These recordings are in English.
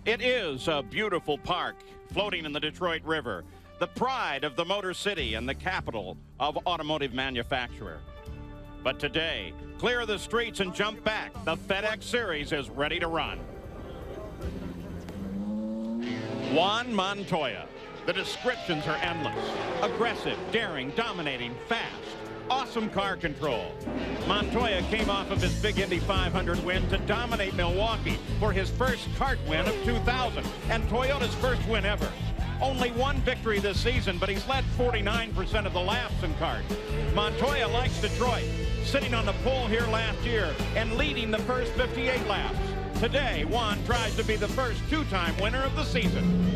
It is a beautiful park floating in the Detroit River, the pride of the Motor City and the capital of automotive manufacturer. But today, clear the streets and jump back. The FedEx Series is ready to run. Juan Montoya. The descriptions are endless. Aggressive, daring, dominating, fast. Awesome car control. Montoya came off of his big Indy 500 win to dominate Milwaukee for his first kart win of 2000 and Toyota's first win ever. Only one victory this season, but he's led 49% of the laps in kart. Montoya likes Detroit, sitting on the pole here last year and leading the first 58 laps. Today, Juan tries to be the first two-time winner of the season.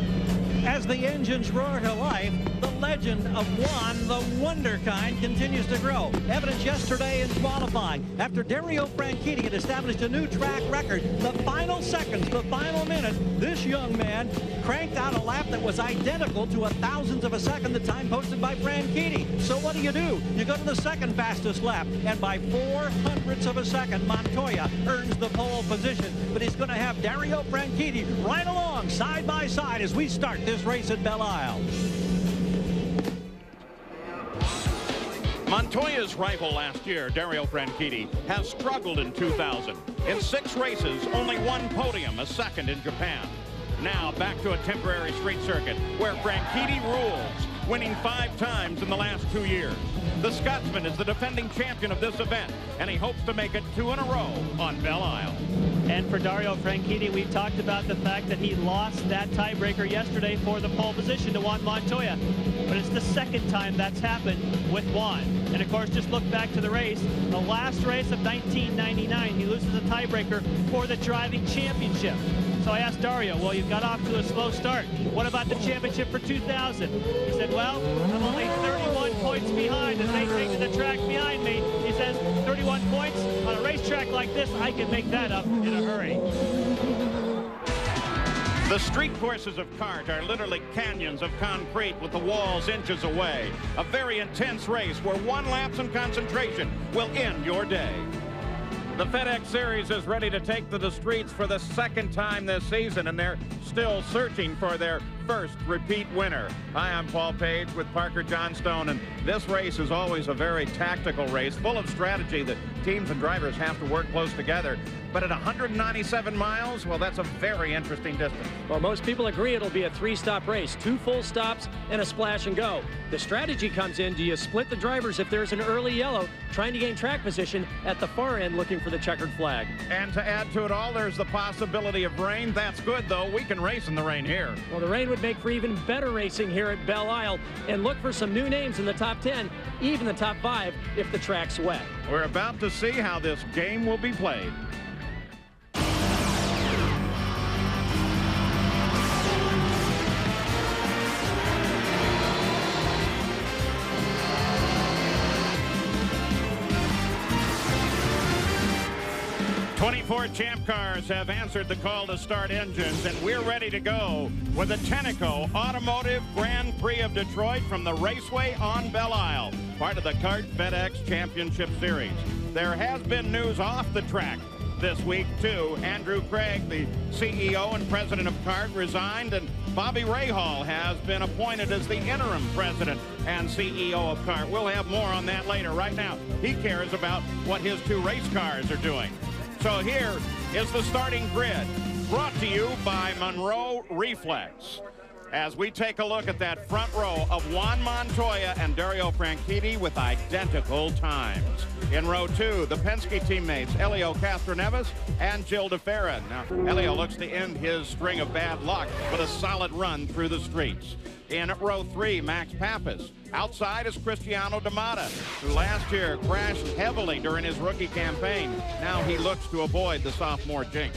As the engines roar to life, the legend of Juan, the wonder kind, continues to grow. Evidence yesterday in qualifying. After Dario Franchitti had established a new track record, the final seconds, the final minute, this young man cranked out a lap that was identical to a thousandth of a second, the time posted by Franchitti. So what do? You go to the second fastest lap, and by 400ths of a second, Montoya earns the pole position. But he's going to have Dario Franchitti right along, side by side, as we start this race at Belle Isle. Montoya's rival last year, Dario Franchitti, has struggled in 2000. In 6 races, only 1 podium, a second in Japan. Now back to a temporary street circuit where Franchitti rules, winning 5 times in the last 2 years. The Scotsman is the defending champion of this event, and he hopes to make it 2 in a row on Belle Isle. And for Dario Franchitti, we talked about the fact that he lost that tiebreaker yesterday for the pole position to Juan Montoya. But it's the second time that's happened with Juan. And of course, just look back to the race. The last race of 1999, he loses a tiebreaker for the driving championship. So I asked Dario, well, you got off to a slow start. What about the championship for 2000? He said, well, I'm only 31 points behind as they take to the track behind me. He says, 31 points on a racetrack like this, I can make that up in a hurry. The street courses of kart are literally canyons of concrete with the walls inches away. A very intense race where 1 lapse in concentration will end your day. The FedEx Series is ready to take to the streets for the 2nd time this season, and they're still searching for their first repeat winner. Hi, I'm Paul Page with Parker Johnstone, and this race is always a very tactical race, full of strategy that teams and drivers have to work close together. But at 197 miles, well, that's a very interesting distance. Well, most people agree it'll be a 3-stop race, 2 full stops and a splash and go. The strategy comes in, do you split the drivers if there's an early yellow, trying to gain track position at the far end looking for the checkered flag? And to add to it all, there's the possibility of rain. That's good, though. We can race in the rain here. Well, the rain would make for even better racing here at Belle Isle. And look for some new names in the top 10, even the top 5 if the track's wet. We're about to see how this game will be played. Four Champ Cars have answered the call to start engines, and we're ready to go with the Tenneco Automotive Grand Prix of Detroit from the Raceway on Belle Isle, part of the Kart FedEx Championship Series. There has been news off the track this week, too. Andrew Craig, the CEO and president of Kart, resigned, and Bobby Rahal has been appointed as the interim president and CEO of Kart. We'll have more on that later. Right now, he cares about what his 2 race cars are doing. So here is the starting grid, brought to you by Monroe Reflex. As we take a look at that front row of Juan Montoya and Dario Franchitti with identical times. In row 2, the Penske teammates, Elio Castroneves and Gil de Ferran. Now, Elio looks to end his string of bad luck with a solid run through the streets. In row 3, Max Pappas. Outside is Cristiano D'Amata, who last year crashed heavily during his rookie campaign. Now he looks to avoid the sophomore jinx.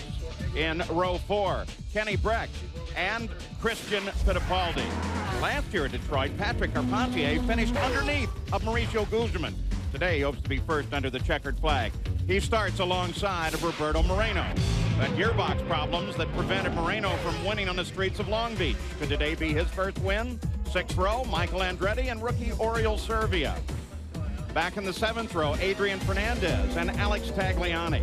In row 4, Kenny Brecht and Christian Fittipaldi. Last year at Detroit, Patrick Carpentier finished underneath of Mauricio Gugelmin. Today he hopes to be first under the checkered flag. He starts alongside of Roberto Moreno. But gearbox problems that prevented Moreno from winning on the streets of Long Beach. Could today be his first win? 6th row, Michael Andretti and rookie Oriol Servia. Back in the 7th row, Adrian Fernandez and Alex Tagliani.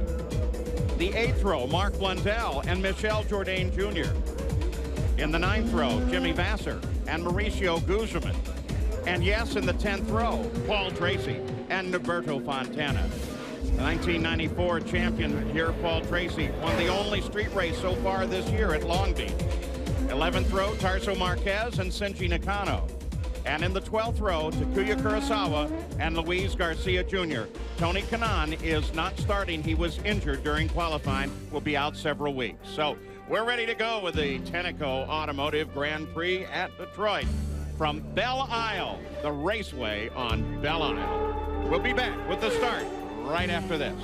The 8th row, Mark Blundell and Michel Jourdain Jr. In the 9th row, Jimmy Vasser and Mauricio Guzman. And yes, in the 10th row, Paul Tracy and Norberto Fontana. The 1994 champion here, Paul Tracy, won the only street race so far this year at Long Beach. 11th row, Tarso Marquez and Shinji Nakano. And in the 12th row, Takuya Kurosawa and Luis Garcia Jr. Tony Kanaan is not starting. He was injured during qualifying, will be out several weeks. So we're ready to go with the Tenneco Automotive Grand Prix at Detroit from Belle Isle, the raceway on Belle Isle. We'll be back with the start right after this.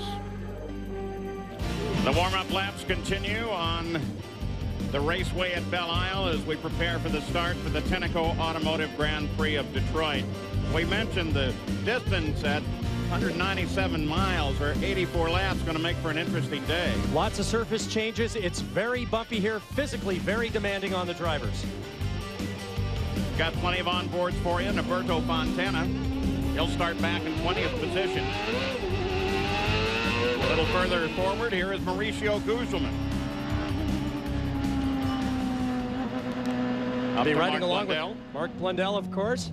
The warm-up laps continue on the raceway at Belle Isle as we prepare for the start for the Tenneco Automotive Grand Prix of Detroit. We mentioned the distance at 197 miles or 84 laps, going to make for an interesting day. Lots of surface changes. It's very bumpy here, physically very demanding on the drivers. Got plenty of onboards for you. Norberto Fontana, he'll start back in 20th position. A little further forward, here is Mauricio Guzman. I'll be riding along with Mark Blundell, of course.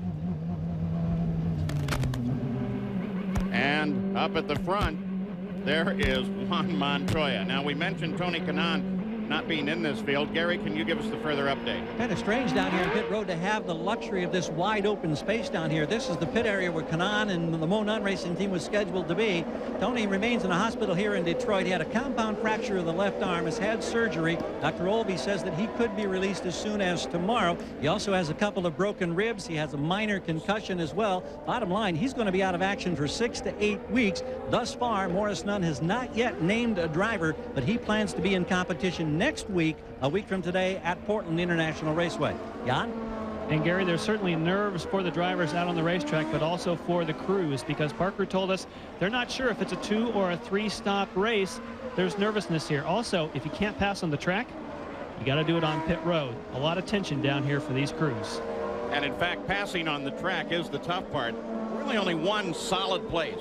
And up at the front, there is Juan Montoya. Now, we mentioned Tony Kanaan not being in this field. Gary, can you give us the further update? Kind of strange down here in pit road to have the luxury of this wide open space down here. This is the pit area where Kanaan and the Mo Nunn racing team was scheduled to be. Tony remains in a hospital here in Detroit. He had a compound fracture of the left arm, has had surgery. Dr. Olby says that he could be released as soon as tomorrow. He also has a couple of broken ribs. He has a minor concussion as well. Bottom line, he's going to be out of action for 6 to 8 weeks. Thus far, Morris Nunn has not yet named a driver, but he plans to be in competition next week, a week from today, at Portland International Raceway. Jan? And Gary, there's certainly nerves for the drivers out on the racetrack, but also for the crews, because Parker told us they're not sure if it's a 2 or a 3 stop race. There's nervousness here. Also, if you can't pass on the track, you got to do it on pit road. A lot of tension down here for these crews. And in fact, passing on the track is the tough part. Really only one solid place.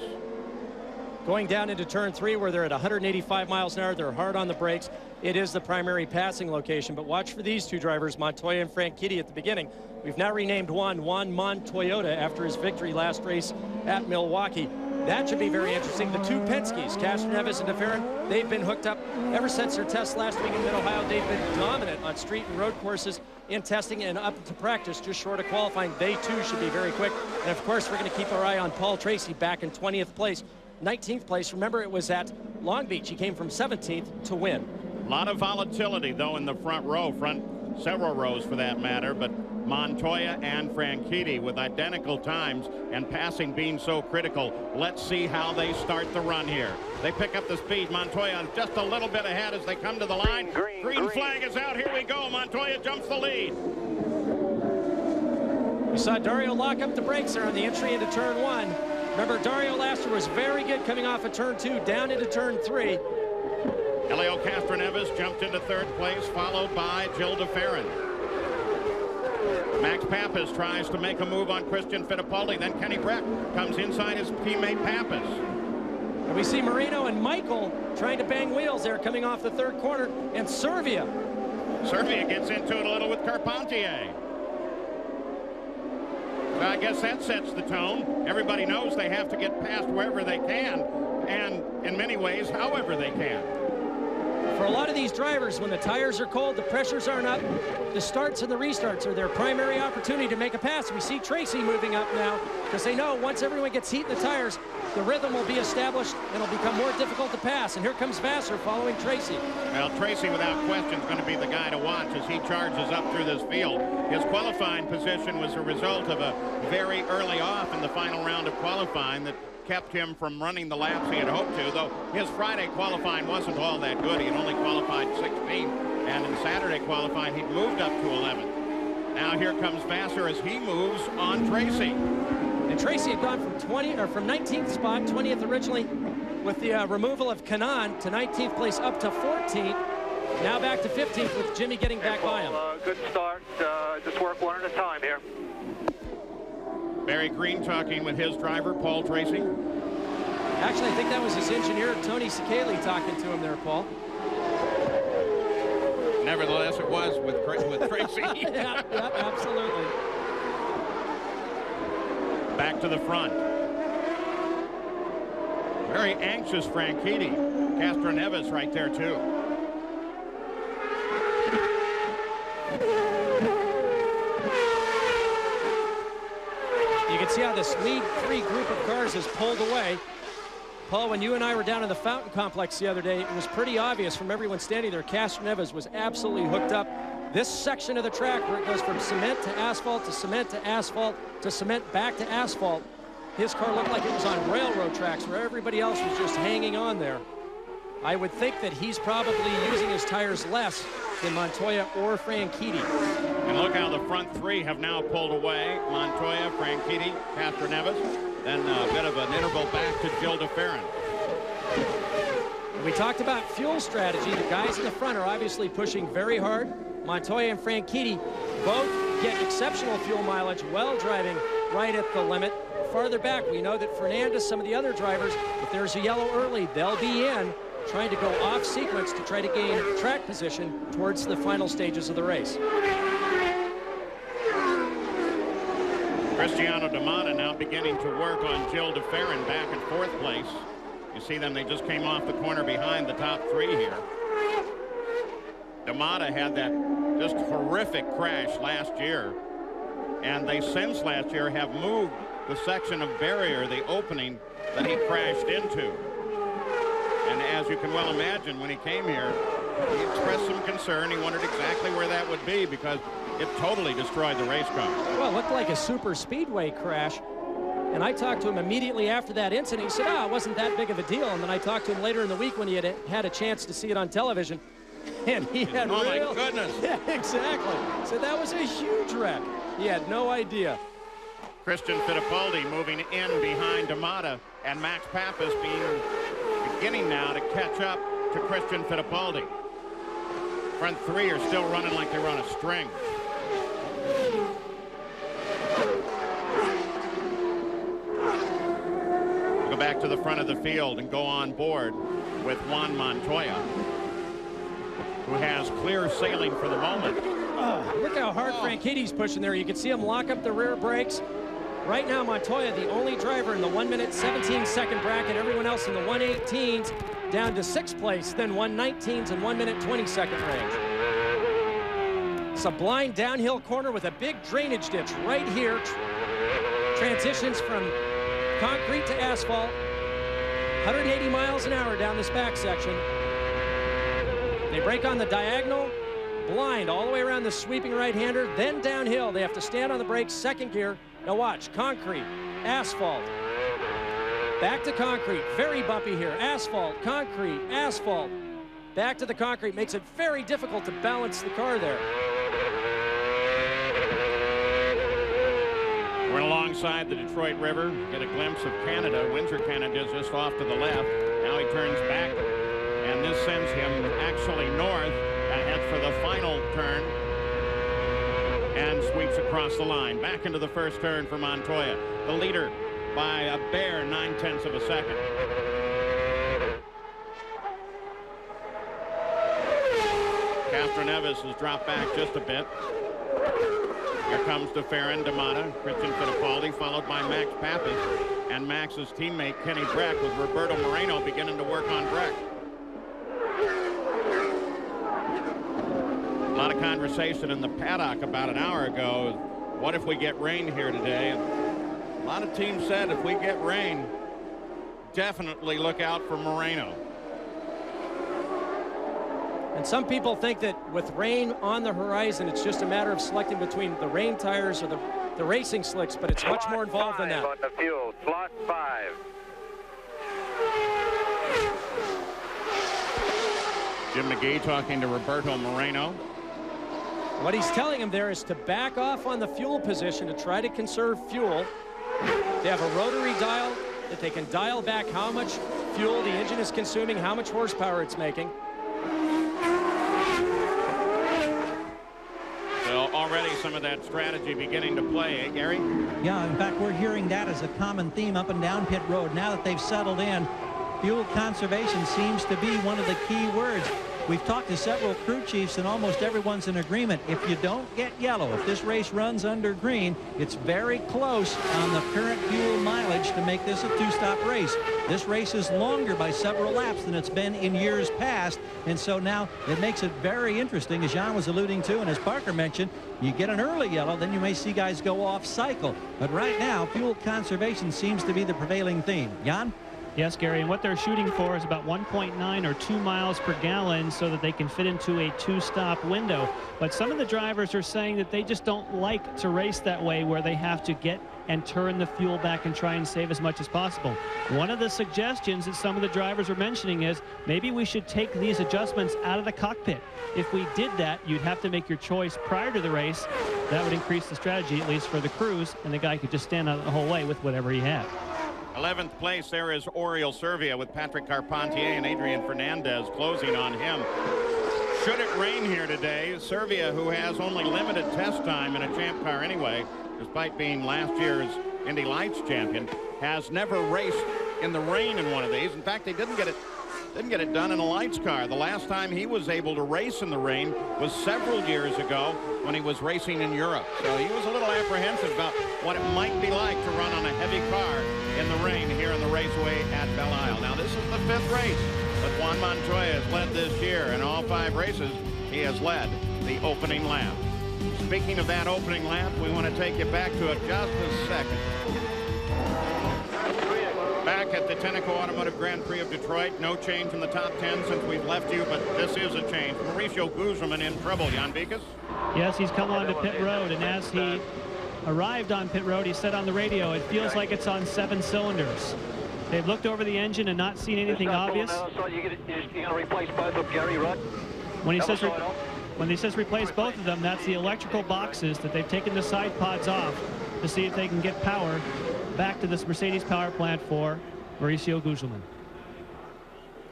Going down into turn 3 where they're at 185 miles an hour, they're hard on the brakes. It is the primary passing location, but watch for these two drivers, Montoya and Franchitti at the beginning. We've now renamed Juan Montoyota after his victory last race at Milwaukee. That should be very interesting. The two Penske's, Castroneves and DeFerrin, they've been hooked up ever since their test last week in Mid-Ohio. They've been dominant on street and road courses in testing and up to practice, just short of qualifying. They too should be very quick. And of course, we're going to keep our eye on Paul Tracy back in 20th place. 19th place. Remember, it was at Long Beach. He came from 17th to win. A lot of volatility, though, in the front row, several rows for that matter, but Montoya and Franchitti with identical times and passing being so critical. Let's see how they start the run here. They pick up the speed. Montoya just a little bit ahead as they come to the line. Green flag is out. Here we go. Montoya jumps the lead. We saw Dario lock up the brakes there on the entry into turn 1. Remember, Dario last year was very good coming off of turn 2 down into turn 3. Elio Castroneves jumped into 3rd place, followed by Jill DeFerrin. Max Pappas tries to make a move on Christian Fittipaldi. Then Kenny Breck comes inside his teammate Pappas. And we see Marino and Michael trying to bang wheels there coming off the 3rd corner. And Servia gets into it a little with Carpentier. So I guess that sets the tone. Everybody knows they have to get past wherever they can, and in many ways, however they can. For a lot of these drivers, when the tires are cold, the pressures aren't up, the starts and the restarts are their primary opportunity to make a pass. We see Tracy moving up now because they know once everyone gets heat in the tires, the rhythm will be established and it'll become more difficult to pass. And here comes Vasser following Tracy. Well, Tracy, without question, is going to be the guy to watch as he charges up through this field. His qualifying position was a result of a very early off in the final round of qualifying that kept him from running the laps he had hoped to, though his Friday qualifying wasn't all that good. He had only qualified 16th, and in Saturday qualifying, he'd moved up to 11th. Now here comes Vasser as he moves on Tracy. And Tracy had gone from 19th spot, 20th originally, with the removal of Kanaan to 19th place up to 14th. Now back to 15th with Jimmy getting back by him. Good start. Just work one at a time here. Barry Green talking with his driver, Paul Tracy. Actually, I think that was his engineer, Tony Sicali, talking to him there, Paul. Nevertheless, it was with Tracy. Yeah, absolutely. Back to the front. Very anxious Franchitti. Castroneves right there, too. You can see how this lead 3 group of cars is pulled away. Paul, when you and I were down in the Fountain Complex the other day, it was pretty obvious from everyone standing there, Castroneves was absolutely hooked up. This section of the track where it goes from cement to asphalt to cement to asphalt to cement back to asphalt, his car looked like it was on railroad tracks where everybody else was just hanging on there. I would think that he's probably using his tires less than Montoya or Franchitti. And look how the front 3 have now pulled away. Montoya, Franchitti, Castroneves. Then a bit of an interval back to Gil de Ferran. We talked about fuel strategy. The guys in the front are obviously pushing very hard. Montoya and Franchitti both get exceptional fuel mileage while driving right at the limit. Farther back, we know that Fernandez, some of the other drivers, if there's a yellow early, they'll be in, trying to go off sequence to try to gain track position towards the final stages of the race. Cristiano D'Amata now beginning to work on Gil de Ferran back in 4th place. You see them, they just came off the corner behind the top 3 here. D'Amata had that just horrific crash last year, and they since last year have moved the section of barrier, the opening that he crashed into. And as you can well imagine, when he came here, he expressed some concern. He wondered exactly where that would be because it totally destroyed the race car. Well, it looked like a super speedway crash. And I talked to him immediately after that incident. He said, it wasn't that big of a deal. And then I talked to him later in the week when he had a chance to see it on television. And he had oh, my goodness. Yeah, exactly. So that was a huge wreck. He had no idea. Christian Fittipaldi moving in behind D'Amata, and Max Pappas beginning now to catch up to Christian Fittipaldi. Front 3 are still running like they were on a string. We'll go back to the front of the field and go on board with Juan Montoya, who has clear sailing for the moment. Oh, look how hard Franchitti's pushing there. You can see him lock up the rear brakes. Right now, Montoya, the only driver in the 1-minute 17-second bracket. Everyone else in the 1:18s down to 6th place, then 1:19s and 1-minute 20-second range. It's a blind downhill corner with a big drainage ditch right here. Transitions from concrete to asphalt. 180 miles an hour down this back section. They break on the diagonal, blind all the way around the sweeping right-hander, then downhill. They have to stand on the brakes, 2nd gear. Now watch, concrete, asphalt, back to concrete, very bumpy here, asphalt, concrete, asphalt, back to the concrete. Makes it very difficult to balance the car there. We're alongside the Detroit River, get a glimpse of Canada. Windsor, Canada, just off to the left. Now he turns back, and this sends him actually north and heads for the final turn. And sweeps across the line. Back into the first turn for Montoya. The leader by a bare 9/10 of a second. Castroneves has dropped back just a bit. Here comes de Ferran, D'Amata, Christian Fittipaldi, followed by Max Pappas. And Max's teammate Kenny Breck, with Roberto Moreno beginning to work on Breck. A lot of conversation in the paddock about an hour ago. What if we get rain here today? And a lot of teams said if we get rain, definitely look out for Moreno. And some people think that with rain on the horizon, it's just a matter of selecting between the rain tires or the racing slicks, but it's much more involved than that. On the fuel, slot 5. Jim McGee talking to Roberto Moreno. What he's telling him there is to back off on the fuel position to try to conserve fuel. They have a rotary dial that they can dial back how much fuel the engine is consuming, how much horsepower it's making. So already some of that strategy beginning to play, eh, Gary? Yeah, in fact, we're hearing that as a common theme up and down pit road. Now that they've settled in, fuel conservation seems to be one of the key words. We've talked to several crew chiefs, and almost everyone's in agreement. If you don't get yellow, if this race runs under green, it's very close on the current fuel mileage to make this a two-stop race. This race is longer by several laps than it's been in years past, and so now it makes it very interesting, as Jan was alluding to, and as Parker mentioned, you get an early yellow, then you may see guys go off cycle. But right now, fuel conservation seems to be the prevailing theme. Jan? Yes, Gary, and what they're shooting for is about 1.9 or 2 miles per gallon so that they can fit into a two-stop window. But some of the drivers are saying that they just don't like to race that way, where they have to get and turn the fuel back and try and save as much as possible. One of the suggestions that some of the drivers are mentioning is maybe we should take these adjustments out of the cockpit. If we did that, you'd have to make your choice prior to the race. That would increase the strategy, at least for the crews, and the guy could just stand out the whole way with whatever he had. 11th place, there is Oriol Servia with Patrick Carpentier and Adrian Fernandez closing on him. Should it rain here today, Servia, who has only limited test time in a Champ Car anyway, despite being last year's Indy Lights champion, has never raced in the rain in one of these. In fact, they didn't get it done in a Lights car. The last time he was able to race in the rain was several years ago when he was racing in Europe. So he was a little apprehensive about what it might be like to run on a heavy car in the rain here in the raceway at Belle Isle. Now, this is the 5th race that Juan Montoya has led this year. In all 5 races, he has led the opening lap. Speaking of that opening lap, we want to take you back to it just a second. Back at the Tenneco Automotive Grand Prix of Detroit, no change in the top 10 since we've left you, but this is a change. Mauricio Guzman in trouble. Jan Vikas? Yes, he's come on to pit road, and as he arrived on pit road, he said on the radio, it feels like it's on 7 cylinders. They've looked over the engine and not seen anything obvious. So you're going to replace both of Gary, right? When he says replace both of them, that's the electrical boxes that they've taken the side pods off to see if they can get power back to this Mercedes power plant for Mauricio Guzman.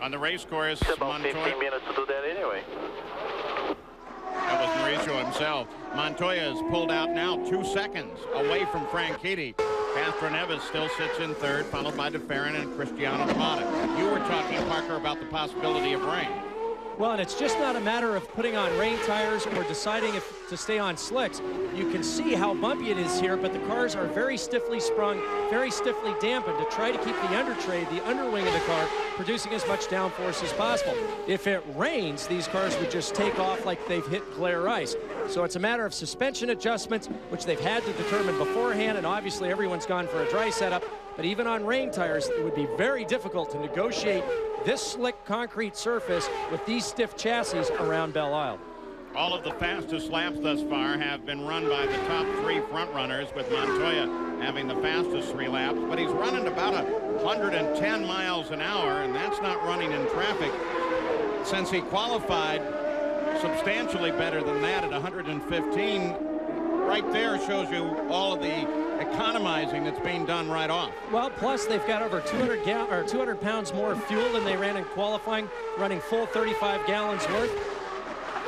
On the race course, It's about Montoya. 15 minutes to do that anyway. That was Mauricio himself. Montoya is pulled out now 2 seconds away from Franchitti. Castroneves still sits in 3rd, followed by DeFerrin and Cristiano Tamada. You were talking, Parker, about the possibility of rain. Well, and it's just not a matter of putting on rain tires or deciding if to stay on slicks. You can see how bumpy it is here, but the cars are very stiffly sprung, very stiffly dampened to try to keep the undertray, the underwing of the car, producing as much downforce as possible. If it rains, these cars would just take off like they've hit glare ice. So it's a matter of suspension adjustments, which they've had to determine beforehand, and obviously everyone's gone for a dry setup. But even on rain tires, it would be very difficult to negotiate this slick concrete surface with these stiff chassis around Belle Isle. All of the fastest laps thus far have been run by the top 3 front runners, with Montoya having the fastest 3 laps, but he's running about 110 miles an hour, and that's not running in traffic. Since he qualified substantially better than that at 115, right there shows you all of the economizing that's being done right off. Well, plus they've got over 200 pounds more fuel than they ran in qualifying, running full 35 gallons worth.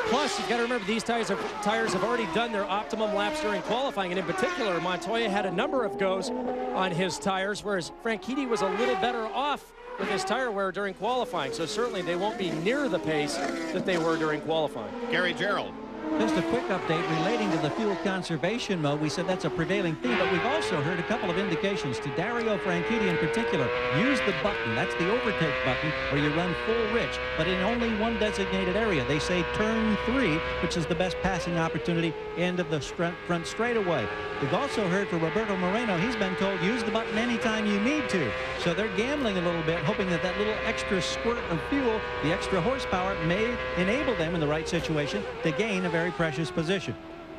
Plus, you've got to remember, these tires have already done their optimum laps during qualifying, and in particular, Montoya had a number of goes on his tires, whereas Franchitti was a little better off with his tire wear during qualifying. So certainly they won't be near the pace that they were during qualifying. Gary Gerald. Just a quick update relating to the fuel conservation mode. We said that's a prevailing theme, but we've also heard a couple of indications to Dario Franchitti in particular. Use the button, that's the overtake button, where you run full rich, but in only one designated area. They say turn 3, which is the best passing opportunity, end of the front straightaway. We've also heard for Roberto Moreno, he's been told use the button anytime you need to. So they're gambling a little bit, hoping that that little extra squirt of fuel, the extra horsepower, may enable them in the right situation to gain a very precious position.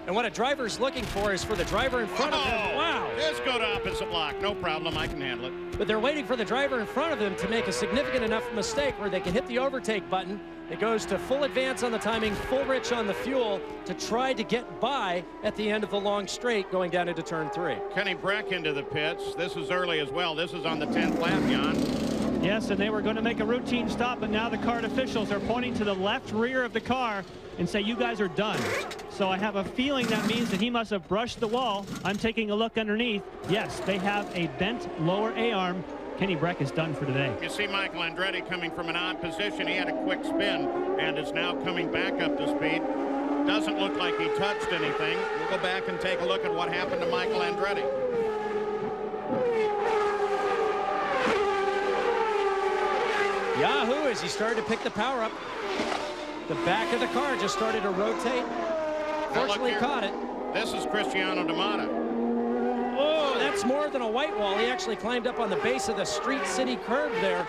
And what a driver's looking for is for the driver in front of him. Wow. Just go to opposite block. No problem. I can handle it. But they're waiting for the driver in front of them to make a significant enough mistake where they can hit the overtake button. It goes to full advance on the timing, full rich on the fuel to try to get by at the end of the long straight going down into turn 3. Kenny Breck into the pits. This is early as well. This is on the 10th lap, Jan. Yes, and they were going to make a routine stop, but now the cart officials are pointing to the left rear of the car and say, you guys are done. So I have a feeling that means that he must have brushed the wall. I'm taking a look underneath. Yes, they have a bent lower A-arm Kenny Breck is done for today. You see Michael Andretti coming from an odd position. He had a quick spin and is now coming back up to speed. Doesn't look like he touched anything. We'll go back and take a look at what happened to Michael Andretti. Yahoo! As he started to pick the power up, the back of the car just started to rotate. Fortunately caught it. This is Cristiano D'Amata. Oh, that's more than a white wall. He actually climbed up on the base of the street city curb there,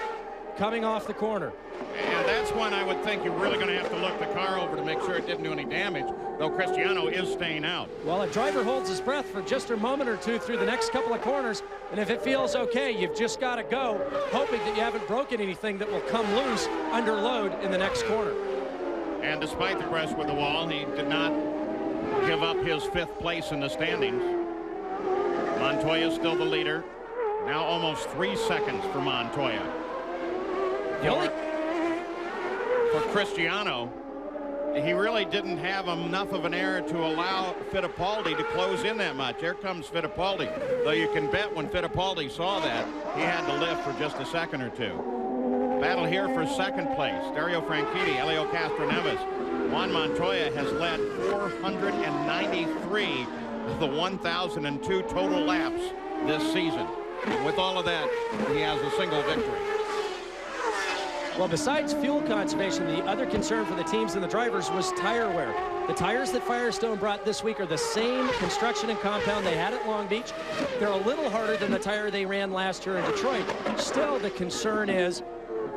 coming off the corner. And that's when I would think you're really going to have to look the car over to make sure it didn't do any damage, though Cristiano is staying out. Well, a driver holds his breath for just a moment or two through the next couple of corners, and if it feels okay, you've just got to go, hoping that you haven't broken anything that will come loose under load in the next corner. And despite the brush with the wall, he did not give up his 5th place in the standings. Montoya still the leader. Now almost 3 seconds for Montoya. For Cristiano, he really didn't have enough of an error to allow Fittipaldi to close in that much. Here comes Fittipaldi. Though you can bet when Fittipaldi saw that, he had to lift for just a second or two. Battle here for 2nd place. Dario Franchitti, Helio Castroneves. Juan Montoya has led 493 of the 1,002 total laps this season. With all of that, he has a single victory. Well, besides fuel conservation, the other concern for the teams and the drivers was tire wear. The tires that Firestone brought this week are the same construction and compound they had at Long Beach. They're a little harder than the tire they ran last year in Detroit. Still, the concern is,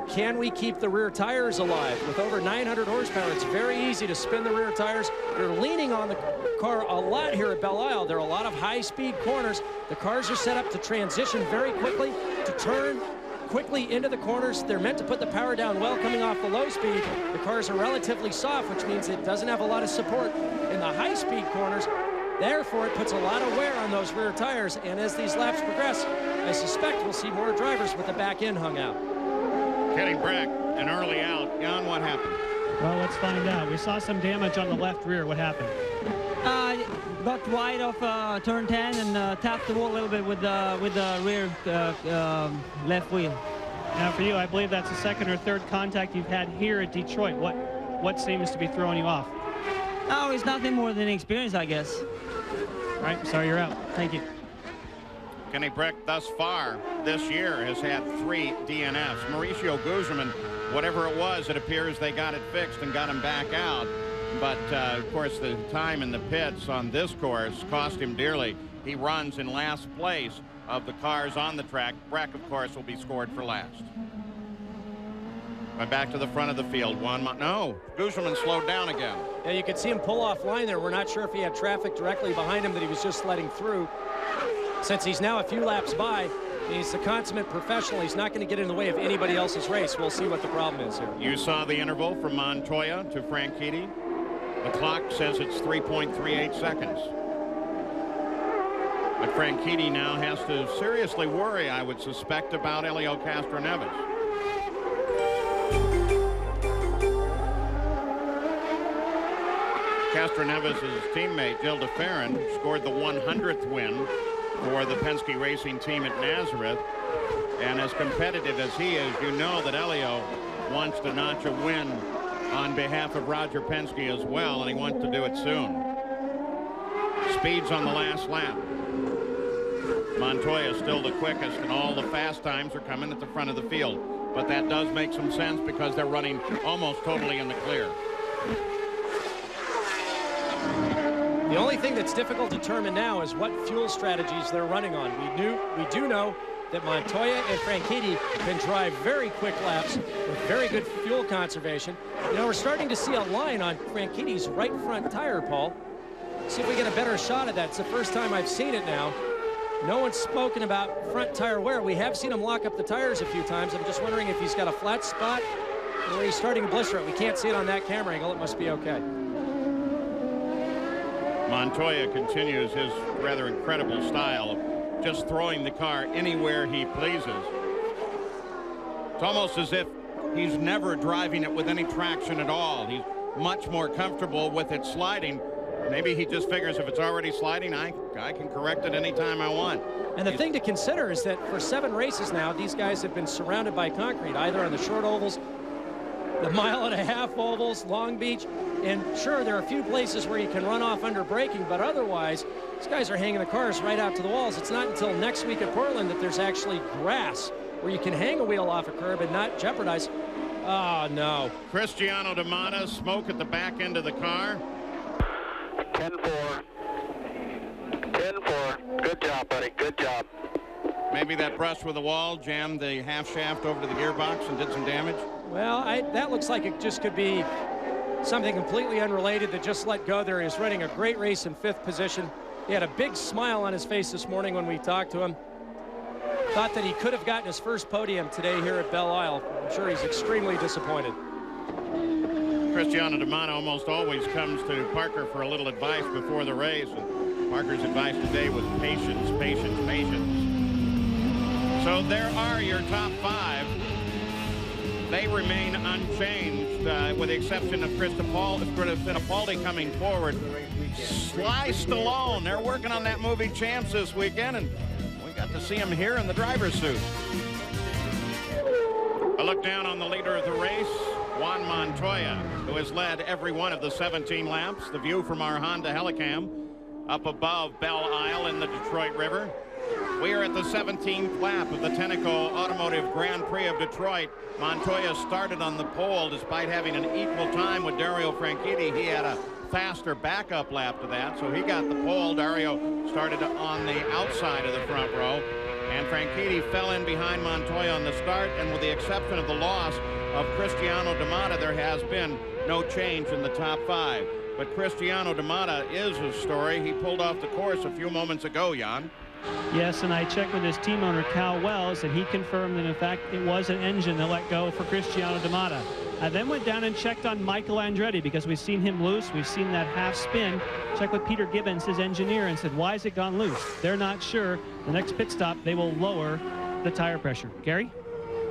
can we keep the rear tires alive? With over 900 horsepower, it's very easy to spin the rear tires. You're leaning on the car a lot here at Belle Isle. There are a lot of high-speed corners. The cars are set up to transition very quickly, to turn quickly into the corners. They're meant to put the power down well coming off the low speed. The cars are relatively soft, which means it doesn't have a lot of support in the high-speed corners. Therefore, it puts a lot of wear on those rear tires, and as these laps progress, I suspect we'll see more drivers with the back end hung out. Kenny Breck, an early out. Jan, what happened? Well, let's find out. We saw some damage on the left rear. What happened? Got wide of turn 10 and tapped the wall a little bit with the rear left wheel. Now, for you, I believe that's the 2nd or 3rd contact you've had here at Detroit. What seems to be throwing you off? Oh, it's nothing more than experience, I guess. All right, sorry you're out. Thank you. Kenny Breck thus far this year has had 3 DNFs. Mauricio Guzman, whatever it was, it appears they got it fixed and got him back out. But, of course, the time in the pits on this course cost him dearly. He runs in last place of the cars on the track. Breck, of course, will be scored for last. But back to the front of the field. No, Guzman slowed down again. Yeah, you could see him pull off line there. We're not sure if he had traffic directly behind him that he was just letting through. Since he's now a few laps by, he's the consummate professional. He's not going to get in the way of anybody else's race. We'll see what the problem is here. You saw the interval from Montoya to Franchitti. The clock says it's 3.38 seconds. But Franchitti now has to seriously worry, I would suspect, about Helio Castroneves. Castroneves' teammate, Gil de Ferran, scored the 100th win for the Penske Racing team at Nazareth. And as competitive as he is, you know that Helio wants to notch a win on behalf of Roger Penske as well, and he wants to do it soon. Speeds on the last lap. Montoya is still the quickest, and all the fast times are coming at the front of the field. But that does make some sense because they're running almost totally in the clear. The only thing that's difficult to determine now is what fuel strategies they're running on. We do know that Montoya and Franchitti can drive very quick laps with very good fuel conservation. You know, we're starting to see a line on Franchitti's right front tire, Paul. See if we get a better shot of that. It's the first time I've seen it now. No one's spoken about front tire wear. We have seen him lock up the tires a few times. I'm just wondering if he's got a flat spot or he's starting to blister it. We can't see it on that camera angle. It must be okay. Montoya continues his rather incredible style of just throwing the car anywhere he pleases. It's almost as if he's never driving it with any traction at all. He's much more comfortable with it sliding. maybe he just figures if it's already sliding, I can correct it anytime I want. And the thing to consider is that for 7 races now, these guys have been surrounded by concrete, either on the short ovals, the 1.5-mile ovals, Long Beach. And sure, there are a few places where you can run off under braking, but otherwise, these guys are hanging the cars right out to the walls. It's not until next week at Portland that there's actually grass where you can hang a wheel off a curb and not jeopardize. Oh, no. Cristiano Damata, smoke at the back end of the car. 10-4. 10-4. Good job, buddy. Good job. Maybe that brush with the wall jammed the half shaft over to the gearbox and did some damage. Well, that looks like it just could be something completely unrelated that just let go there. He was running a great race in 5th position. He had a big smile on his face this morning when we talked to him. Thought that he could have gotten his first podium today here at Belle Isle. I'm sure he's extremely disappointed. Cristiano Damata almost always comes to Parker for a little advice before the race. And Parker's advice today was patience, patience, patience. So there are your top 5. They remain unchanged, with the exception of Fittipaldi coming forward. Sly Stallone, they're working on that movie Champs this weekend, and we got to see him here in the driver's suit. A look down on the leader of the race, Juan Montoya, who has led every one of the 17 laps. The view from our Honda Helicam up above Belle Isle in the Detroit River. We are at the 17th lap of the Tenneco Automotive Grand Prix of Detroit. Montoya started on the pole despite having an equal time with Dario Franchitti. He had a faster backup lap to that, so he got the pole. Dario started on the outside of the front row, and Franchitti fell in behind Montoya on the start, and with the exception of the loss of Cristiano Damata, there has been no change in the top 5. But Cristiano Damata is his story. He pulled off the course a few moments ago, Jan. Yes, and I checked with his team owner, Cal Wells, and he confirmed that, in fact, it was an engine that let go for Cristiano Damata. I then went down and checked on Michael Andretti because we've seen him loose. We've seen that half spin. Checked with Peter Gibbons, his engineer, and said, why has it gone loose? They're not sure. The next pit stop, they will lower the tire pressure. Gary?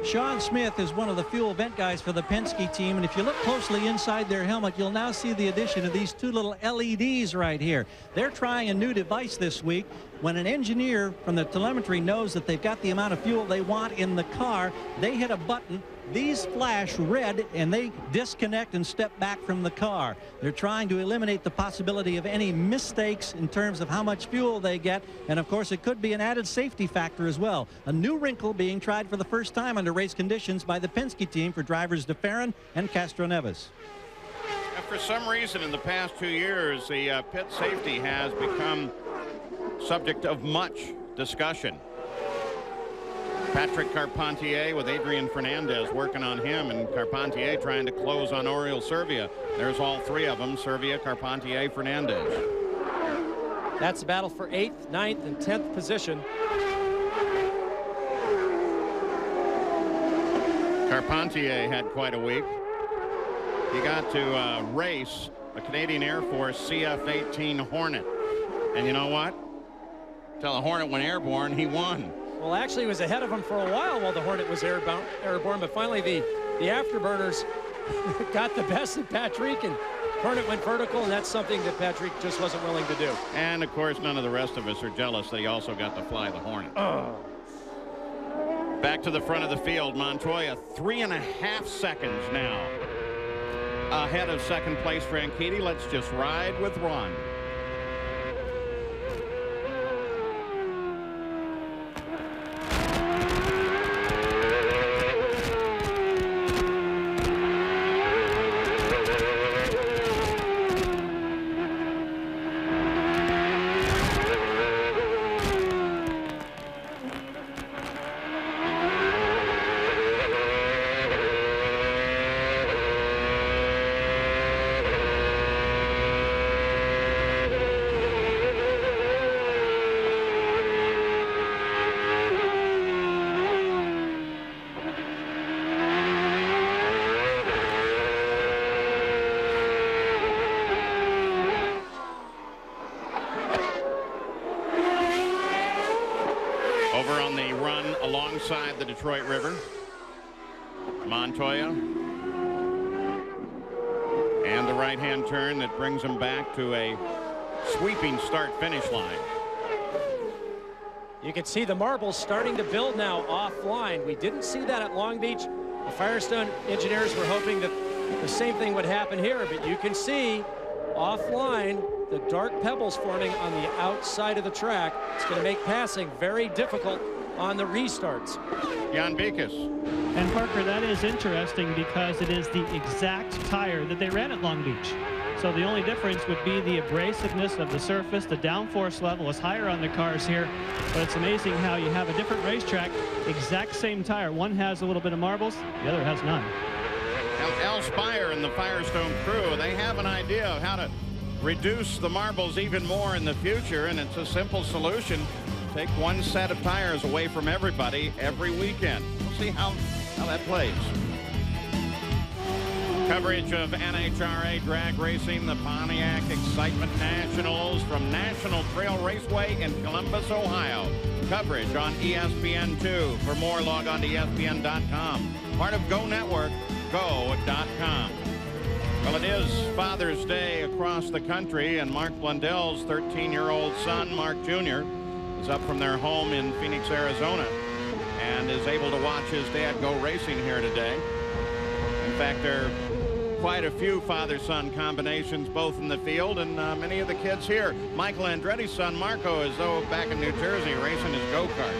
Sean Smith is one of the fuel vent guys for the Penske team, and if you look closely inside their helmet, you'll now see the addition of these 2 little LEDs right here. They're trying a new device this week. When an engineer from the telemetry knows that they've got the amount of fuel they want in the car, they hit a button. These flash red, and they disconnect and step back from the car. They're trying to eliminate the possibility of any mistakes in terms of how much fuel they get, and of course it could be an added safety factor as well. A new wrinkle being tried for the first time under race conditions by the Penske team for drivers DeFerrin and Castroneves. For some reason in the past 2 years, the pit safety has become subject of much discussion. Patrick Carpentier with Adrian Fernandez working on him, and Carpentier trying to close on Oriol Servia. There's all 3 of them, Servia, Carpentier, Fernandez. That's a battle for 8th, 9th, and 10th position. Carpentier had quite a week. He got to race a Canadian Air Force CF-18 Hornet. And you know what? Till the Hornet went airborne, he won. Well, actually, he was ahead of him for a while the Hornet was airborne, but finally the afterburners got the best of Patrick, and Hornet went vertical, and that's something that Patrick just wasn't willing to do. And, of course, none of the rest of us are jealous that he also got to fly the Hornet. Back to the front of the field, Montoya, 3.5 seconds now ahead of second place Franchitti. Let's just ride with Ron. Over on the run alongside the Detroit River, Montoya and the right right-hand turn that brings him back to a sweeping start-finish line. You can see the marbles starting to build now offline. We didn't see that at Long Beach. The Firestone engineers were hoping that the same thing would happen here, but you can see offline the dark pebbles forming on the outside of the track. It's going to make passing very difficult on the restarts. Jan Beekes. And Parker, that is interesting because it is the exact tire that they ran at Long Beach. So the only difference would be the abrasiveness of the surface. The downforce level is higher on the cars here, but it's amazing how you have a different racetrack, exact same tire. One has a little bit of marbles, the other has none. Al Spire and the Firestone crew, they have an idea of how to reduce the marbles even more in the future, and it's a simple solution. Take one set of tires away from everybody every weekend. We'll see how that plays. Coverage of NHRA drag racing, the Pontiac Excitement Nationals from National Trail Raceway in Columbus, Ohio. Coverage on ESPN2. For more, log on to ESPN.com. Part of Go Network, go.com. Well, it is Father's Day across the country, and Mark Blundell's 13-year-old son, Mark Jr., is up from their home in Phoenix, Arizona, and is able to watch his dad go racing here today. In fact, there are quite a few father-son combinations both in the field and many of the kids here. Michael Andretti's son Marco is though back in New Jersey racing his go-kart.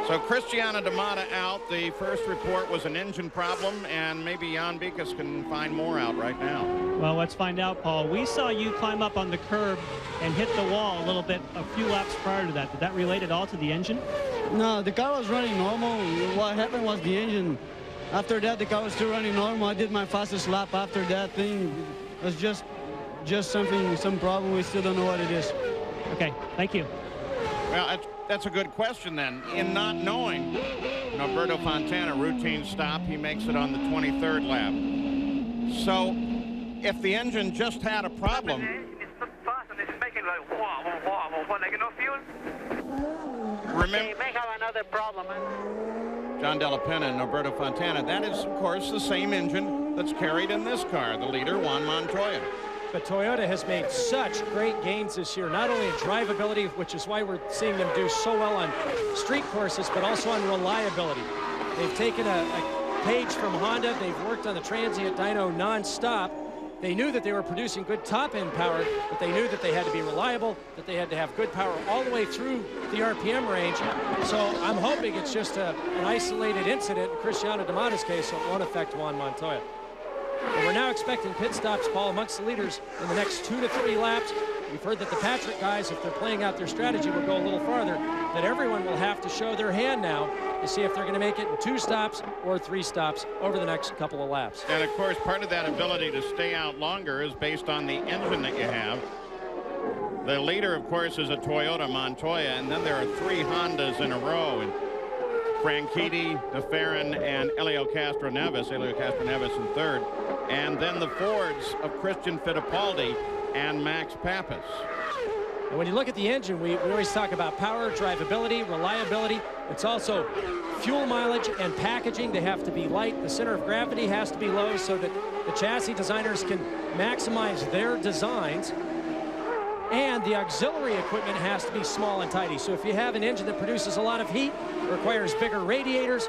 So Cristiano D'Amata out. The first report was an engine problem, and maybe Jan Beekes can find more out right now. Well, let's find out, Paul. We saw you climb up on the curb and hit the wall a little bit a few laps prior to that. Did that relate at all to the engine? No, the car was running normal. What happened was the engine. After that, the car was still running normal. I did my fastest lap after that thing. It was just some problem. We still don't know what it is. Okay, thank you. Well, that's a good question then. In not knowing, Alberto Fontana, routine stop, he makes it on the 23rd lap. So if the engine just had a problem, remember, may have another problem. John Della Penna and Alberto Fontana, that is, of course, the same engine that's carried in this car, the leader, Juan Montoya. But Toyota has made such great gains this year, not only in drivability, which is why we're seeing them do so well on street courses, but also on reliability. They've taken a page from Honda. They've worked on the transient dyno nonstop. They knew that they were producing good top-end power, but they knew that they had to be reliable, that they had to have good power all the way through the RPM range. So I'm hoping it's just an isolated incident in Cristiano D'Amata's case, so it won't affect Juan Montoya. But we're now expecting pit stops, Paul, amongst the leaders in the next 2 to 3 laps. We've heard that the Patrick guys, if they're playing out their strategy, will go a little farther, that everyone will have to show their hand now to see if they're going to make it in 2 stops or 3 stops over the next couple of laps. And, of course, part of that ability to stay out longer is based on the engine that you have. The leader, of course, is a Toyota Montoya, and then there are 3 Hondas in a row. And Franchitti, DeFerrin, and Elio Castroneves in third. And then the Fords of Christian Fittipaldi and Max Pappas. And when you look at the engine, we always talk about power, drivability, reliability. It's also fuel mileage and packaging. They have to be light. The center of gravity has to be low so that the chassis designers can maximize their designs. And the auxiliary equipment has to be small and tidy. So if you have an engine that produces a lot of heat, requires bigger radiators,